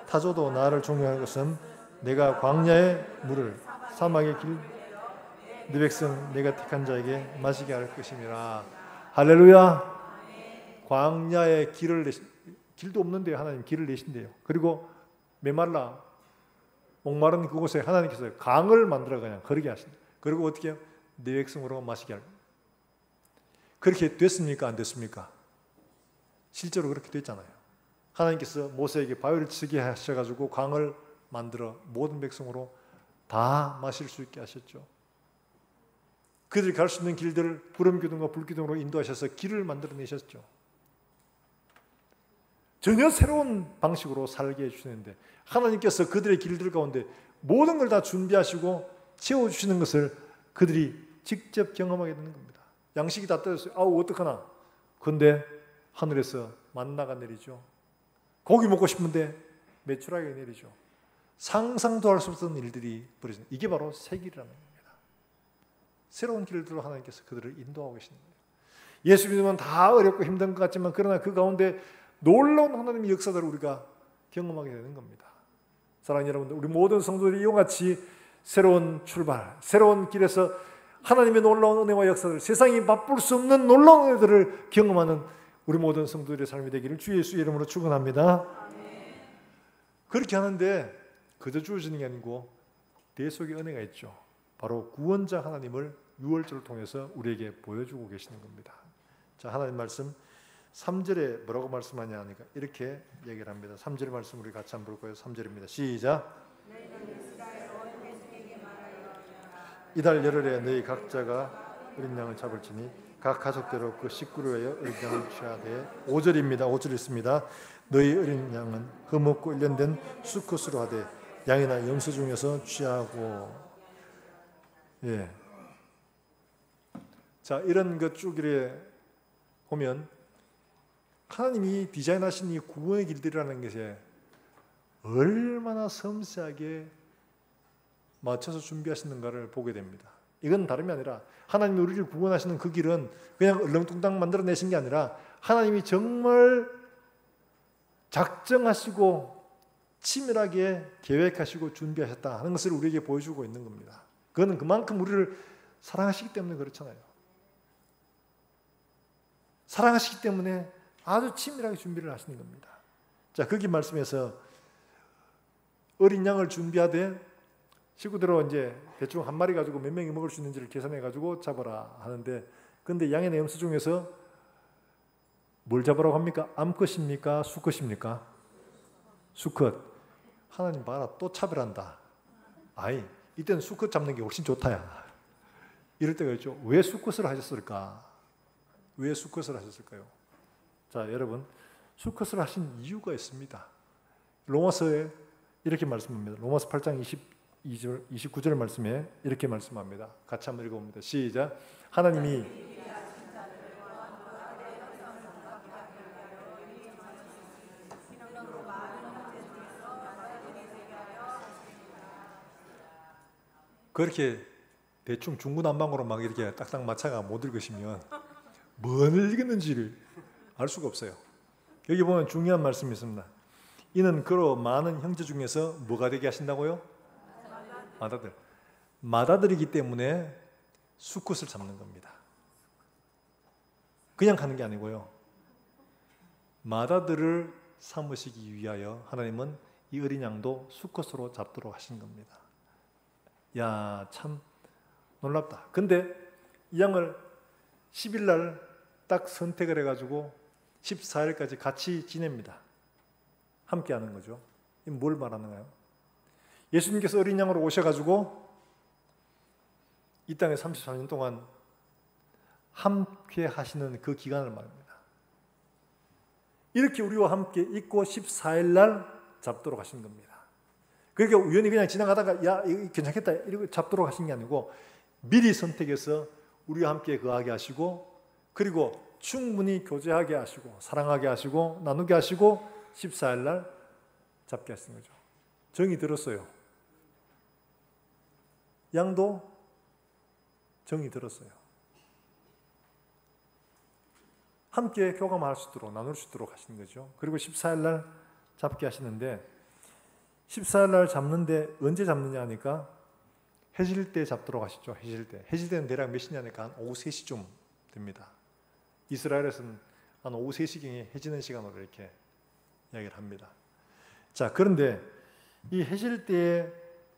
타조도 나를 종용할 것은 내가 광야의 물을 사막의 길 내 백성 내가 택한 자에게 마시게 할 것임이라. 할렐루야. 광야의 길도 없는데 하나님 길을 내신대요. 그리고 메말라 목마른 그곳에 하나님께서 강을 만들어 그냥 거르게 하신다. 그리고 어떻게 해요? 내 백성으로 마시게 할. 그렇게 됐습니까? 안 됐습니까? 실제로 그렇게 됐잖아요. 하나님께서 모세에게 바위를 치게 하셔가지고 강을 만들어 모든 백성으로 다 마실 수 있게 하셨죠. 그들이 갈 수 있는 길들을 구름기둥과 불기둥으로 인도하셔서 길을 만들어내셨죠. 전혀 새로운 방식으로 살게 해주시는데 하나님께서 그들의 길들 가운데 모든 걸 다 준비하시고 채워주시는 것을 그들이 직접 경험하게 되는 겁니다. 양식이 다 떨어졌어요. 아우 어떡하나. 그런데 하늘에서 만나가 내리죠. 고기 먹고 싶은데 메추라기가 내리죠. 상상도 할 수 없던 일들이 벌어지는, 이게 바로 새 길이라는 겁니다. 새로운 길들로 하나님께서 그들을 인도하고 계시는 거예요. 예수 믿으면 다 어렵고 힘든 것 같지만 그러나 그 가운데 놀라운 하나님의 역사들을 우리가 경험하게 되는 겁니다. 사랑하는 여러분들, 우리 모든 성도들이 이와 같이 새로운 출발, 새로운 길에서 하나님의 놀라운 은혜와 역사들, 세상이 맛볼 수 없는 놀라운 은혜들을 경험하는 우리 모든 성도들의 삶이 되기를 주 예수 이름으로 축원합니다. 그렇게 하는데 그저 주어지는 게 아니고 대속의 은혜가 있죠. 바로 구원자 하나님을 유월절을 통해서 우리에게 보여주고 계시는 겁니다. 자, 하나님 말씀 3절에 뭐라고 말씀하냐 하니까 이렇게 얘기를 합니다. 3절 말씀 우리 같이 한번 볼 거예요. 3절입니다. 시작. 이달 열흘에 너희 각자가 어린 양을 잡을지니 각 가족대로 그 식구를 위하여 어린 양을 취하되. 5절입니다. 5절 있습니다. 너희 어린 양은 흠없고 일련된 수컷으로 하되 양이나 염소 중에서 취하고. 예. 자, 이런 것 쭉 보면 하나님이 디자인하신 이 구원의 길들이라는 것에 얼마나 섬세하게 맞춰서 준비하시는가를 보게 됩니다. 이건 다름이 아니라 하나님이 우리를 구원하시는 그 길은 그냥 얼렁뚱땅 만들어내신 게 아니라 하나님이 정말 작정하시고 치밀하게 계획하시고 준비하셨다 하는 것을 우리에게 보여주고 있는 겁니다. 그거는 그만큼 우리를 사랑하시기 때문에 그렇잖아요. 사랑하시기 때문에 아주 치밀하게 준비를 하시는 겁니다. 자, 거기 말씀에서 어린 양을 준비하되 식구대로 이제 대충 한 마리 가지고 몇 명이 먹을 수 있는지를 계산해 가지고 잡아라 하는데, 근데 양의 내염수 중에서 뭘 잡으라고 합니까? 암컷입니까? 수컷입니까? 수컷. 하나님 봐라, 또 차별한다. 아이, 이때는 수컷 잡는 게 훨씬 좋다야. 이럴 때가 있죠. 왜 수컷을 하셨을까? 왜 수컷을 하셨을까요? 자, 여러분, 수컷을 하신 이유가 있습니다. 로마서에 이렇게 말씀합니다. 로마서 8장 29절 말씀에 이렇게 말씀합니다. 같이 한번 읽어봅니다. 시작. 하나님이 그렇게 대충 중구난방으로 막 이렇게 딱딱 맞춰가 못 읽으시면 뭘 읽었는지를 알 수가 없어요. 여기 보면 중요한 말씀이 있습니다. 이는 그로 많은 형제 중에서 뭐가 되게 하신다고요? 맏아들. 맏아들이기 때문에 수컷을 잡는 겁니다. 그냥 가는 게 아니고요. 맏아들을 삼으시기 위하여 하나님은 이 어린 양도 수컷으로 잡도록 하신 겁니다. 야, 참 놀랍다. 근데 이 양을 10일 날 딱 선택을 해가지고 14일까지 같이 지냅니다. 함께 하는 거죠. 뭘 말하는가요? 예수님께서 어린 양으로 오셔가지고 이 땅에 34년 동안 함께 하시는 그 기간을 말합니다. 이렇게 우리와 함께 있고 14일 날 잡도록 하신 겁니다. 그러니까 우연히 그냥 지나가다가 야, 이거 괜찮겠다 이러고 잡도록 하신 게 아니고 미리 선택해서 우리와 함께 거하게 하시고, 그리고 충분히 교제하게 하시고 사랑하게 하시고 나누게 하시고 14일 날 잡게 하신 거죠. 정이 들었어요. 양도 정이 들었어요. 함께 교감할 수 있도록 나눌 수 있도록 하시는 거죠. 그리고 14일 날 잡게 하시는데, 14일 날 잡는데 언제 잡느냐 하니까 해질 때 잡도록 하시죠. 해질 때. 해질 때는 대략 몇 시냐니까 한 오후 3시쯤 됩니다. 이스라엘에서는 한 오후 3시경에 해지는 시간으로 이렇게 이야기를 합니다. 자, 그런데 이 해질 때에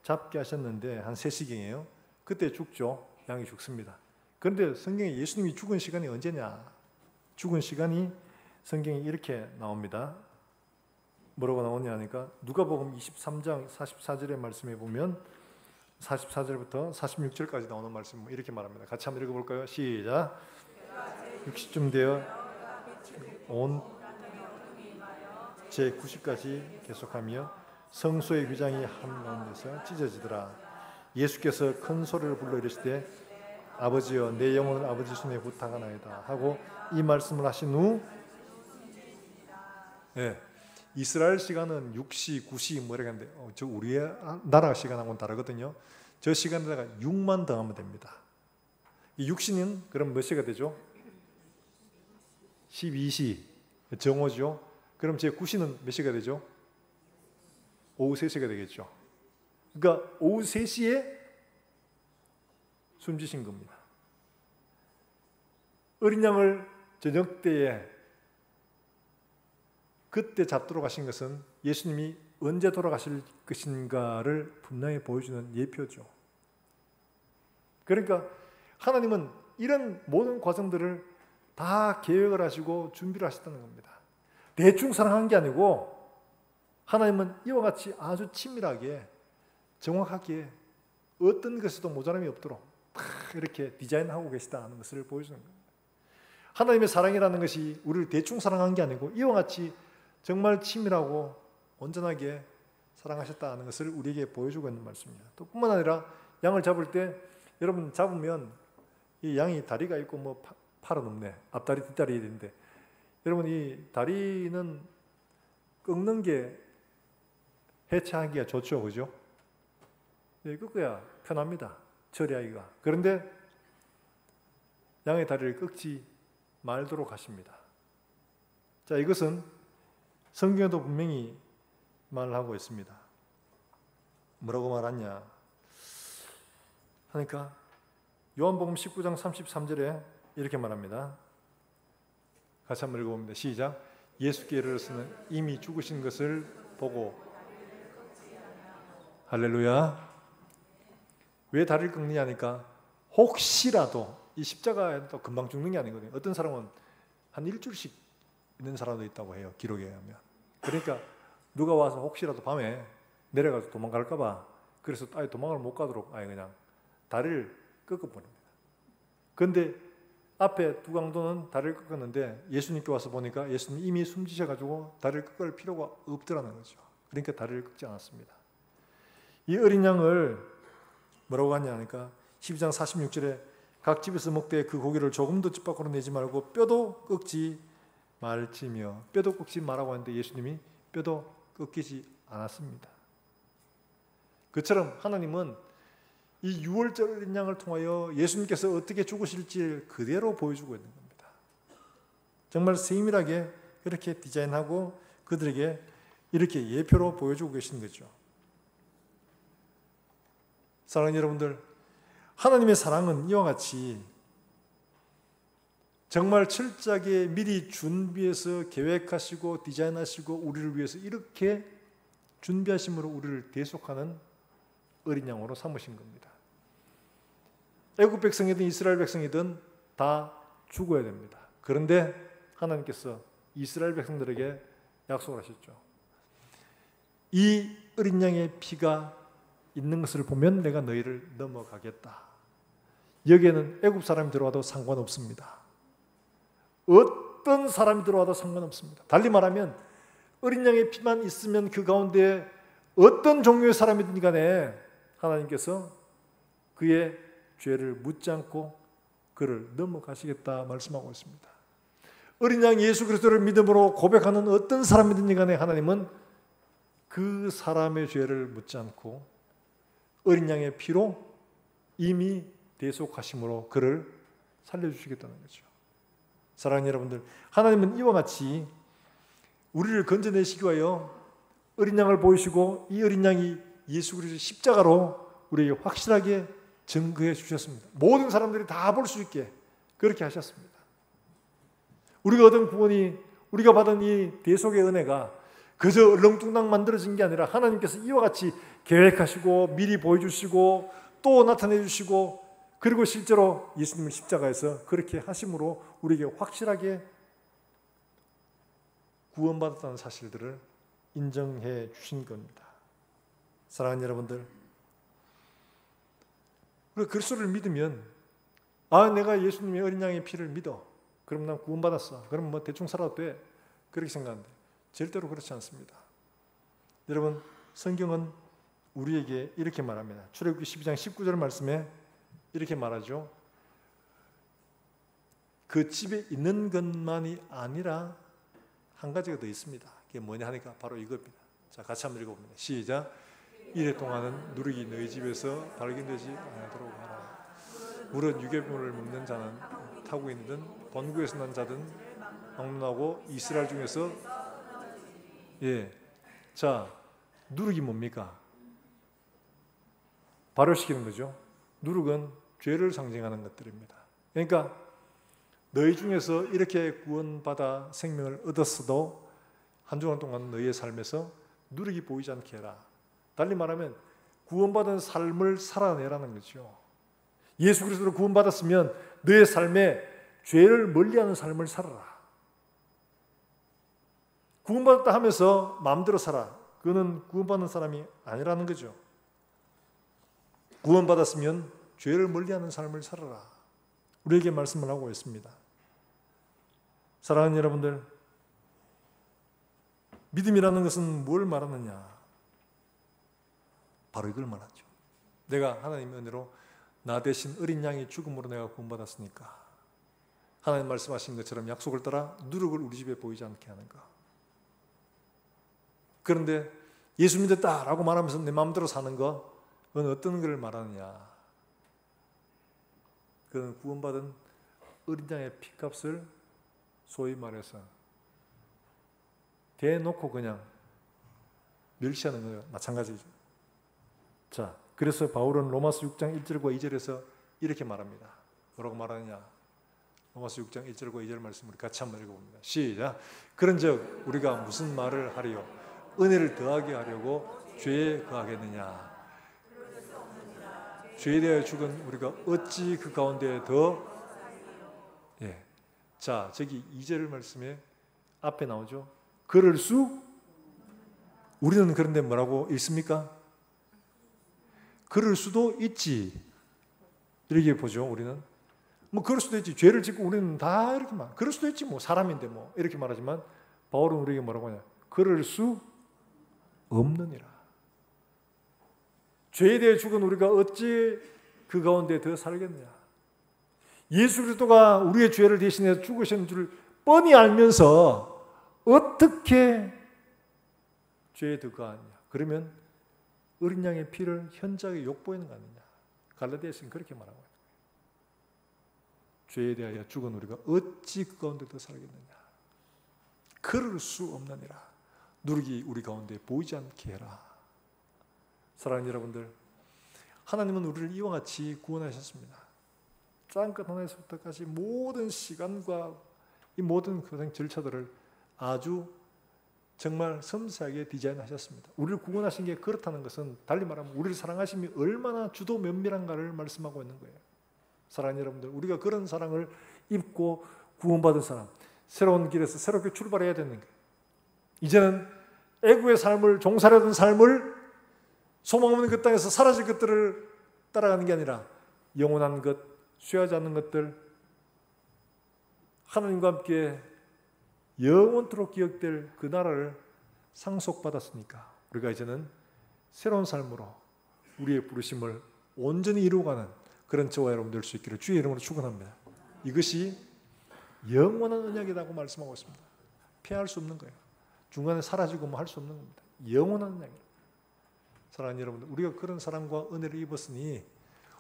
잡게 하셨는데 한 3시경이에요. 그때 죽죠. 양이 죽습니다. 그런데 성경에 예수님이 죽은 시간이 언제냐? 죽은 시간이 성경에 이렇게 나옵니다. 뭐라고 나오냐 하니까 누가복음 23장 44절의 말씀에 보면 44절부터 46절까지 나오는 말씀 이렇게 말합니다. 같이 한번 읽어볼까요? 시작. 60쯤 되어 온 제90까지 계속하며 성소의 규장이 한가운데서 찢어지더라. 예수께서 큰 소리를 불러 이르시되 아버지여 내 영혼을 아버지 손에 부탁하나이다 하고 이 말씀을 하신 후, 네, 이스라엘 시간은 6시, 9시 뭐 이렇게 하는데 저 우리의 나라 시간하고는 다르거든요. 저 시간에다가 6만 더하면 됩니다. 이 6시는 그럼 몇 시가 되죠? 12시 정오죠. 그럼 제 9시는 몇 시가 되죠? 오후 3시가 되겠죠. 그러니까 오후 3시에 숨지신 겁니다. 어린 양을 저녁 때에 그때 잡도록 하신 것은 예수님이 언제 돌아가실 것인가를 분명히 보여주는 예표죠. 그러니까 하나님은 이런 모든 과정들을 다 계획을 하시고 준비를 하셨다는 겁니다. 대충 사랑한 게 아니고 하나님은 이와 같이 아주 친밀하게 정확하게 어떤 것에도 모자람이 없도록 다 이렇게 디자인하고 계시다는 것을 보여주는 겁니다. 하나님의 사랑이라는 것이 우리를 대충 사랑한 게 아니고 이와 같이 정말 친밀하고 온전하게 사랑하셨다는 것을 우리에게 보여주고 있는 말씀입니다. 또 뿐만 아니라 양을 잡을 때 여러분 잡으면 이 양이 다리가 있고 뭐 팔은 없네. 앞다리 뒷다리 있는데 여러분 이 다리는 꺾는 게 해체하기가 좋죠. 그죠? 꺾어야 편합니다. 처리하기가. 그런데 양의 다리를 꺾지 말도록 하십니다. 자, 이것은 성경에도 분명히 말을 하고 있습니다. 뭐라고 말하냐 하니까 요한복음 19장 33절에 이렇게 말합니다. 같이 한번 읽어봅니다. 시작. 예수께 이르렀으면 이미 죽으신 것을 보고 할렐루야. 왜 다리를 꺾느냐니까 혹시라도 이 십자가에도 금방 죽는 게 아니거든요. 어떤 사람은 한 일주일씩 있는 사람도 있다고 해요. 기록에 의하면. 그러니까 누가 와서 혹시라도 밤에 내려가서 도망갈까 봐 그래서 아예 도망을 못 가도록 아예 그냥 다리를 꺾어버립니다. 그런데 앞에 두 강도는 다리를 꺾었는데 예수님께 와서 보니까 예수님 이미 숨지셔가지고 다리를 꺾을 필요가 없더라는 거죠. 그러니까 다리를 꺾지 않았습니다. 이 어린 양을 뭐라고 하냐니까 12장 46절에 각 집에서 먹되 그 고기를 조금도 집 밖으로 내지 말고 뼈도 꺾지 말지며, 뼈도 꺾지 말라고 하는데 예수님이 뼈도 꺾이지 않았습니다. 그처럼 하나님은 이 유월절 어린 양을 통하여 예수님께서 어떻게 죽으실지 그대로 보여주고 있는 겁니다. 정말 세밀하게 그렇게 디자인하고 그들에게 이렇게 예표로 보여주고 계신 거죠. 사랑하는 여러분들, 하나님의 사랑은 이와 같이 정말 철저하게 미리 준비해서 계획하시고 디자인하시고 우리를 위해서 이렇게 준비하심으로 우리를 대속하는 어린 양으로 삼으신 겁니다. 애국 백성이든 이스라엘 백성이든 다 죽어야 됩니다. 그런데 하나님께서 이스라엘 백성들에게 약속을 하셨죠. 이 어린 양의 피가 있는 것을 보면 내가 너희를 넘어가겠다. 여기에는 애국 사람이 들어와도 상관없습니다. 어떤 사람이 들어와도 상관없습니다. 달리 말하면 어린 양의 피만 있으면 그 가운데 어떤 종류의 사람이든 간에 하나님께서 그의 죄를 묻지 않고 그를 넘어가시겠다 말씀하고 있습니다. 어린 양 예수 그리스도를 믿음으로 고백하는 어떤 사람이든 간에 하나님은 그 사람의 죄를 묻지 않고 어린 양의 피로 이미 대속하심으로 그를 살려주시겠다는 거죠. 사랑하는 여러분들, 하나님은 이와 같이 우리를 건져내시기 위하여 어린 양을 보이시고 이 어린 양이 예수 그리스도의 십자가로 우리에게 확실하게 증거해 주셨습니다. 모든 사람들이 다 볼 수 있게 그렇게 하셨습니다. 우리가 얻은 구원이, 우리가 받은 이 대속의 은혜가 그저 얼렁뚱땅 만들어진 게 아니라 하나님께서 이와 같이 계획하시고 미리 보여주시고 또 나타내 주시고 그리고 실제로 예수님을 십자가에서 그렇게 하심으로 우리에게 확실하게 구원받았다는 사실들을 인정해 주신 겁니다. 사랑하는 여러분들, 우리가 그리스도를 믿으면 내가 예수님의 어린 양의 피를 믿어. 그럼 난 구원받았어. 그럼 뭐 대충 살아도 돼. 그렇게 생각하는데 절대로 그렇지 않습니다. 여러분, 성경은 우리에게 이렇게 말합니다. 출애굽기 12장 19절 말씀에 이렇게 말하죠. 그 집에 있는 것만이 아니라 한 가지가 더 있습니다. 그게 뭐냐 하니까 바로 이겁니다. 자, 같이 한번 읽어봅니다. 시작. 이래 동안은 누룩이 너희 집에서 발견되지 않도록 하라. 물은 유괴물을 먹는 자는 타고 있는 본국에서 난 자든 막론하고 이스라엘 중에서 자, 누룩이 뭡니까? 발효시키는 거죠. 누룩은 죄를 상징하는 것들입니다. 그러니까 너희 중에서 이렇게 구원받아 생명을 얻었어도 한 주간 동안 너희의 삶에서 누룩이 보이지 않게 해라. 달리 말하면 구원받은 삶을 살아내라는 거죠. 예수 그리스도로 구원받았으면 너의 삶에 죄를 멀리하는 삶을 살아라. 구원받았다 하면서 마음대로 살아. 그거는 구원받는 사람이 아니라는 거죠. 구원받았으면 죄를 멀리하는 삶을 살아라. 우리에게 말씀을 하고 있습니다. 사랑하는 여러분들, 믿음이라는 것은 뭘 말하느냐? 바로 이걸 말하죠. 내가 하나님의 은혜로 나 대신 어린 양의 죽음으로 내가 구원받았으니까 하나님 말씀하신 것처럼 약속을 따라 누룩을 우리 집에 보이지 않게 하는 것. 그런데 예수 믿었다라고 말하면서 내 마음대로 사는 것, 그건 어떤 걸 말하느냐? 그건 구원받은 어린 양의 피값을 소위 말해서 대놓고 그냥 멸시하는 거예요. 마찬가지죠. 자, 그래서 바울은 로마서 6장 1절과 2절에서 이렇게 말합니다. 뭐라고 말하느냐? 로마서 6장 1절과 2절 말씀을 같이 한번 읽어봅니다. 시작. 그런즉 우리가 무슨 말을 하리요? 은혜를 더하게 하려고 죄에 거하겠느냐? 죄에 대하여 죽은 우리가 어찌 그 가운데 더 자, 저기 2절 말씀에 앞에 나오죠. 그럴 수 우리는 그런데 뭐라고 읽습니까? 그럴 수도 있지. 이렇게 보죠. 우리는 뭐 그럴 수도 있지. 죄를 짓고 우리는 다 이렇게 말. 그럴 수도 있지. 뭐 사람인데 뭐 이렇게 말하지만 바울은 우리에게 뭐라고 하냐? 그럴 수 없느니라. 죄에 대해 죽은 우리가 어찌 그 가운데 더 살겠느냐? 예수 그리스도가 우리의 죄를 대신해 죽으신 줄 뻔히 알면서 어떻게 죄에 더 가하느냐? 그러면 어린 양의 피를 현저하게 욕보이는 거 아니냐? 갈라디아서는 그렇게 말하고 있는 거예요. 죄에 대하여 죽은 우리가 어찌 그 가운데 더 살겠느냐? 그럴 수 없느니라. 누룩이 우리 가운데 보이지 않게 해라. 사랑하는 여러분들, 하나님은 우리를 이와 같이 구원하셨습니다. 땅끝 하나에서부터까지 모든 시간과 이 모든 고생 절차들을 아주 정말 섬세하게 디자인하셨습니다. 우리를 구원하신 게 그렇다는 것은 달리 말하면 우리를 사랑하심이 얼마나 주도 면밀한가를 말씀하고 있는 거예요. 사랑하는 여러분들, 우리가 그런 사랑을 입고 구원받은 사람, 새로운 길에서 새롭게 출발해야 되는 거예요. 이제는 애국의 삶을, 종살이하던 삶을 소망 없는 그 땅에서 사라질 것들을 따라가는 게 아니라 영원한 것, 쇠하지 않는 것들, 하나님과 함께 영원토록 기억될 그 나라를 상속받았으니까 우리가 이제는 새로운 삶으로 우리의 부르심을 온전히 이루어가는 그런 저와 여러분 될 수 있기를 주의 이름으로 축원합니다. 이것이 영원한 언약이라고 말씀하고 있습니다. 피할 수 없는 거예요. 중간에 사라지고 뭐 할 수 없는 겁니다. 영원한 언약이에요. 사랑하는 여러분들, 우리가 그런 사랑과 은혜를 입었으니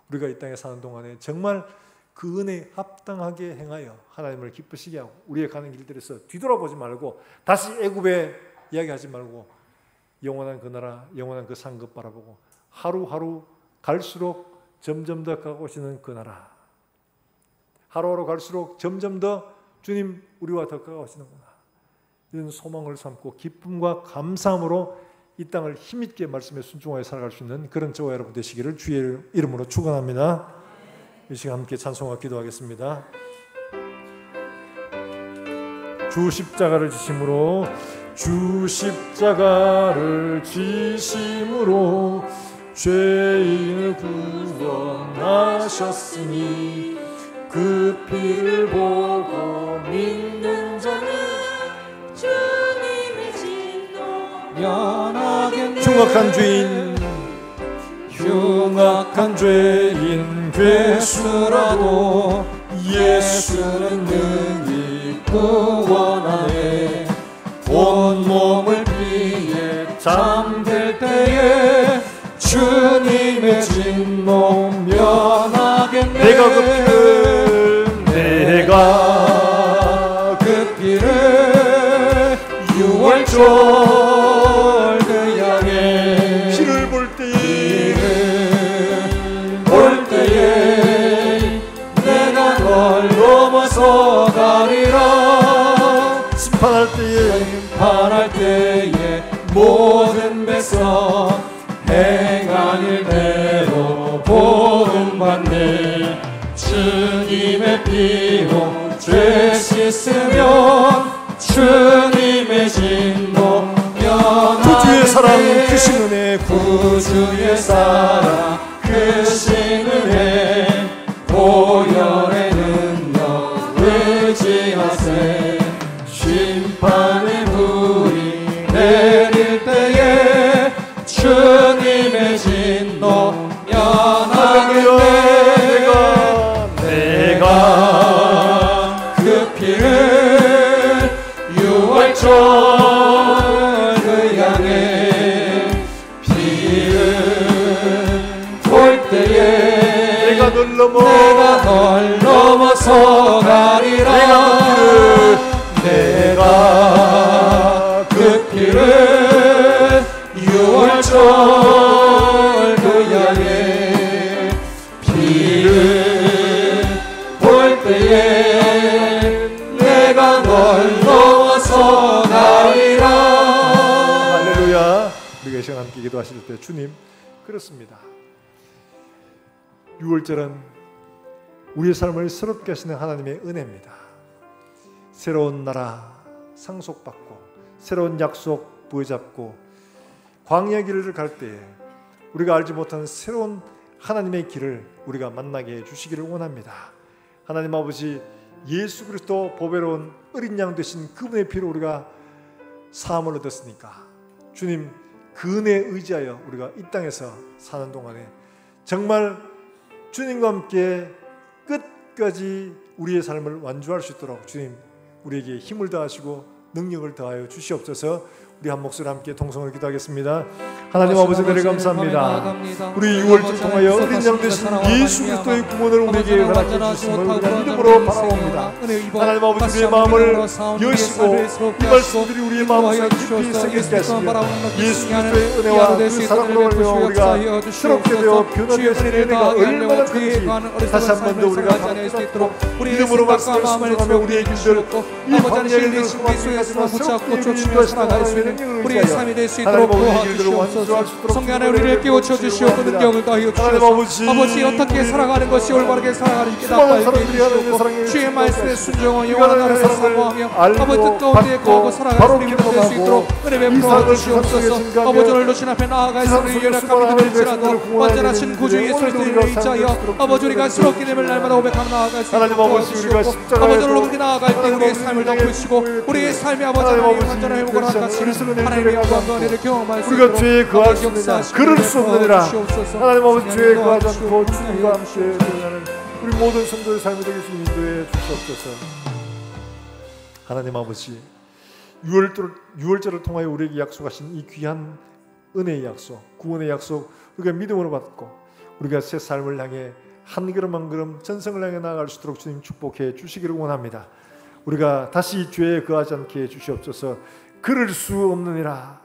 우리가 이 땅에 사는 동안에 정말 그 은혜에 합당하게 행하여 하나님을 기쁘시게 하고 우리의 가는 길들에서 뒤돌아보지 말고 다시 애굽에 이야기하지 말고 영원한 그 나라, 영원한 그 상급 바라보고 하루하루 갈수록 점점 더 가까워지는 그 나라, 하루하루 갈수록 점점 더 주님 우리와 더 가까워지는구나, 이런 소망을 삼고 기쁨과 감사함으로 이 땅을 힘있게 말씀에 순종하여 살아갈 수 있는 그런 저와 여러분 되시기를 주의 이름으로 축원합니다. 이 시간 함께 찬송과 기도하겠습니다. 주 십자가를 지심으로, 주 십자가를 지심으로 죄인을 구원하셨으니 그 피를 보고 믿는 자는 주님의 진노 면하겠네. 흉악한 죄인 괴수라도 예수는 능히 구원하네. 온몸을 피에 잠들 때에 주님의 진노 면하겠네. 내가 그 피를 유월절 그 양에 피를 볼 때에 내가 널 넘어서 가리라. 심판할 때에 모든 백성 행한 일대로 복음받네. 주님의 피로 죄 씻으면 주님의 진노 면하겠네. 구주의 사랑 크신 은혜, 구주의 사랑 크신 은혜, 보혈의 능력 의지하세. 심판의 불이 내릴 때에 주님의 진노 면하겠네. 내가 그 피를 유월절 그 양의 피를 볼 때에 내가 널 넘어서 가리라. 내가 그 피를 유월절 그 양의 피를 볼 때에 내가 널 넘어서 가리라. 할렐루야. 우리가 이 시간 함께 기도하실 때 주님, 그렇습니다. 6월절은 우리의 삶을 새롭게 하시는 하나님의 은혜입니다. 새로운 나라 상속받고 새로운 약속 부여잡고 광야 길을 갈 때에 우리가 알지 못하는 새로운 하나님의 길을 우리가 만나게 해주시기를 원합니다. 하나님 아버지, 예수 그리스도 보배로운 어린 양 되신 그분의 피로 우리가 사함을 얻었으니까 주님, 그 은혜에 의지하여 우리가 이 땅에서 사는 동안에 정말 주님과 함께 끝까지 우리의 삶을 완주할 수 있도록 주님, 우리에게 힘을 더하시고 능력을 더하여 주시옵소서. 우리 한 목소리 함께 동성으로 기도하겠습니다. 하나님 아버지, 은혜를 감사합니다. 우리 6월절 통하여 어린 양 되신 예수 그리스도의 구원을 우리에게 허락해 주심을 우리가 믿음으로 바라옵니다. 하나님 아버지, 우리의 마음을 여시고 이 말씀들이 우리의 마음속에 깊이 새기게 하시며 예수 그리스도의 은혜와 그 사랑으로 말미암아 우리가 새롭게 되어 변화되신 은혜가 얼마나 큰지 다시 한 번 더 우리가 받도록 믿음으로 말씀을 순종하며 우리의 길들 이 광야의 길을 험악하지만 새롭게 인도하시는 하나님의 우리의 삶이 될 수 있도록 도와주시옵소서. 성령 안에 우리를 깨우쳐 주시옵고 능력을 더하여 주시옵소서. 아버지, 어떻게 살아가는 것이 올바르게 살아가는지 깨닫게 해주시옵고 주의 말씀에 순종하여 영원한 나라를 사모하며 아버지 뜻 가운데 거하고 살아가는 우리 모두 될 수 있도록 은혜 베풀어 주시옵소서. 아버지, 오늘도 주님 앞에 나아가 있으니 연약함이 들을지라도 완전하신 구주 예수 그리스도를 의지하여 아버지 우리가 새롭게 됨을 날마다 고백하며 나아갈 수 있도록 도와주시옵고 아버지, 오늘 우리 나아갈 때 우리의 삶을 덮으시고 우리의 삶이 아버지 하나님 완전한 회복을 같이 하나님의 영광과 은혜를 경험할 수 있도록 우리가 죄에 거하지 않느냐 그럴 수 없느니라. 하나님 아버지, 죄에 거하지 않고 주님과 함께 동행하는 우리 모든 성도의 삶이 되게 주 인도해 주시옵소서. 하나님 아버지, 6월절을 통하여 우리에게 약속하신 이 귀한 은혜의 약속, 구원의 약속 우리가 믿음으로 받고 우리가 새 삶을 향해 한 걸음 한 걸음 전성을 향해 나아갈 수 있도록 주님 축복해 주시기를 원합니다. 우리가 다시 죄에 거하지 않게 해 주시옵소서. 그럴 수 없느니라.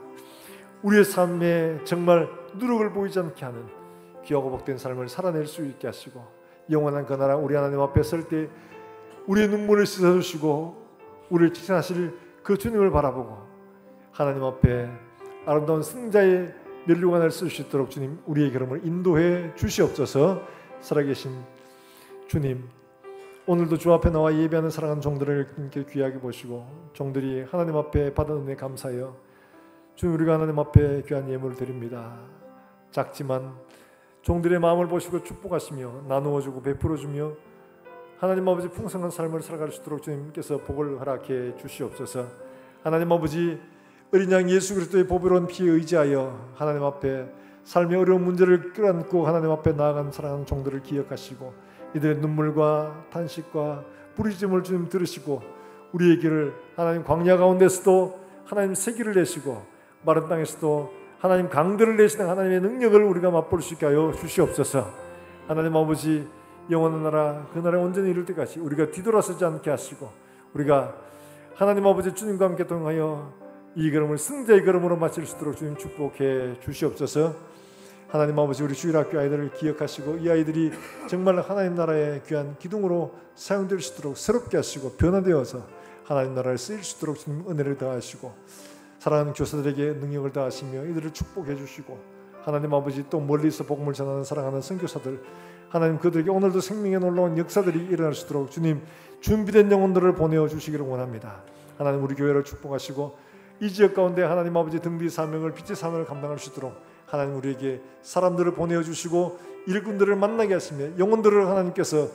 우리의 삶에 정말 누룩을 보이지 않게 하는 귀하고 복된 삶을 살아낼 수 있게 하시고 영원한 그 나라 우리 하나님 앞에 설 때 우리의 눈물을 씻어주시고 우리를 칭찬하실 그 주님을 바라보고 하나님 앞에 아름다운 승자의 면류관을 쓸 수 있도록 주님, 우리의 걸음을 인도해 주시옵소서. 살아계신 주님, 오늘도 주 앞에 나와 예배하는 사랑하는 종들을 귀하게 보시고 종들이 하나님 앞에 받은 은혜 감사하여 주님, 우리가 하나님 앞에 귀한 예물을 드립니다. 작지만 종들의 마음을 보시고 축복하시며 나누어주고 베풀어주며 하나님 아버지 풍성한 삶을 살아갈 수 있도록 주님께서 복을 허락해 주시옵소서. 하나님 아버지, 어린 양 예수 그리스도의 보배로운 피에 의지하여 하나님 앞에 삶의 어려운 문제를 끌어안고 하나님 앞에 나아간 사랑하는 종들을 기억하시고 이들의 눈물과 탄식과 부르짖음을 주님 들으시고 우리의 길을 하나님 광야 가운데서도 하나님 세기를 내시고 마른 땅에서도 하나님 강들을 내시는 하나님의 능력을 우리가 맛볼 수 있게 하여 주시옵소서. 하나님 아버지, 영원한 나라 그 나라에 온전히 이룰 때까지 우리가 뒤돌아서지 않게 하시고 우리가 하나님 아버지 주님과 함께 동행하여 이 걸음을 승자의 걸음으로 마칠 수 있도록 주님 축복해 주시옵소서. 하나님 아버지, 우리 주일학교 아이들을 기억하시고 이 아이들이 정말 하나님 나라의 귀한 기둥으로 사용될 수 있도록 새롭게 하시고 변화되어서 하나님 나라를 쓰일 수 있도록 주님 은혜를 더하시고 사랑하는 교사들에게 능력을 더하시며 이들을 축복해 주시고 하나님 아버지, 또 멀리서 복음을 전하는 사랑하는 선교사들 하나님, 그들에게 오늘도 생명에 놀라운 역사들이 일어날 수 있도록 주님 준비된 영혼들을 보내어 주시기를 원합니다. 하나님, 우리 교회를 축복하시고 이 지역 가운데 하나님 아버지 등비 사명을, 빛의 사명을 감당할 수 있도록 하나님 우리에게 사람들을 보내어 주시고 일꾼들을 만나게 하시며 영혼들을 하나님께서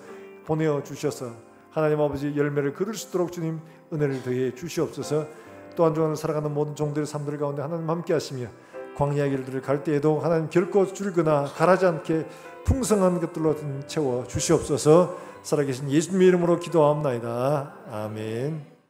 보내어 주셔서 하나님 아버지 열매를 거둘 수 있도록 주님 은혜를 더해 주시옵소서. 또 한 주간을 살아가는 모든 종들의 삶들 가운데 하나님 함께 하시며 광야의 길들을 갈 때에도 하나님 결코 줄거나 가라지 않게 풍성한 것들로 채워 주시옵소서. 살아계신 예수님의 이름으로 기도하옵나이다. 아멘.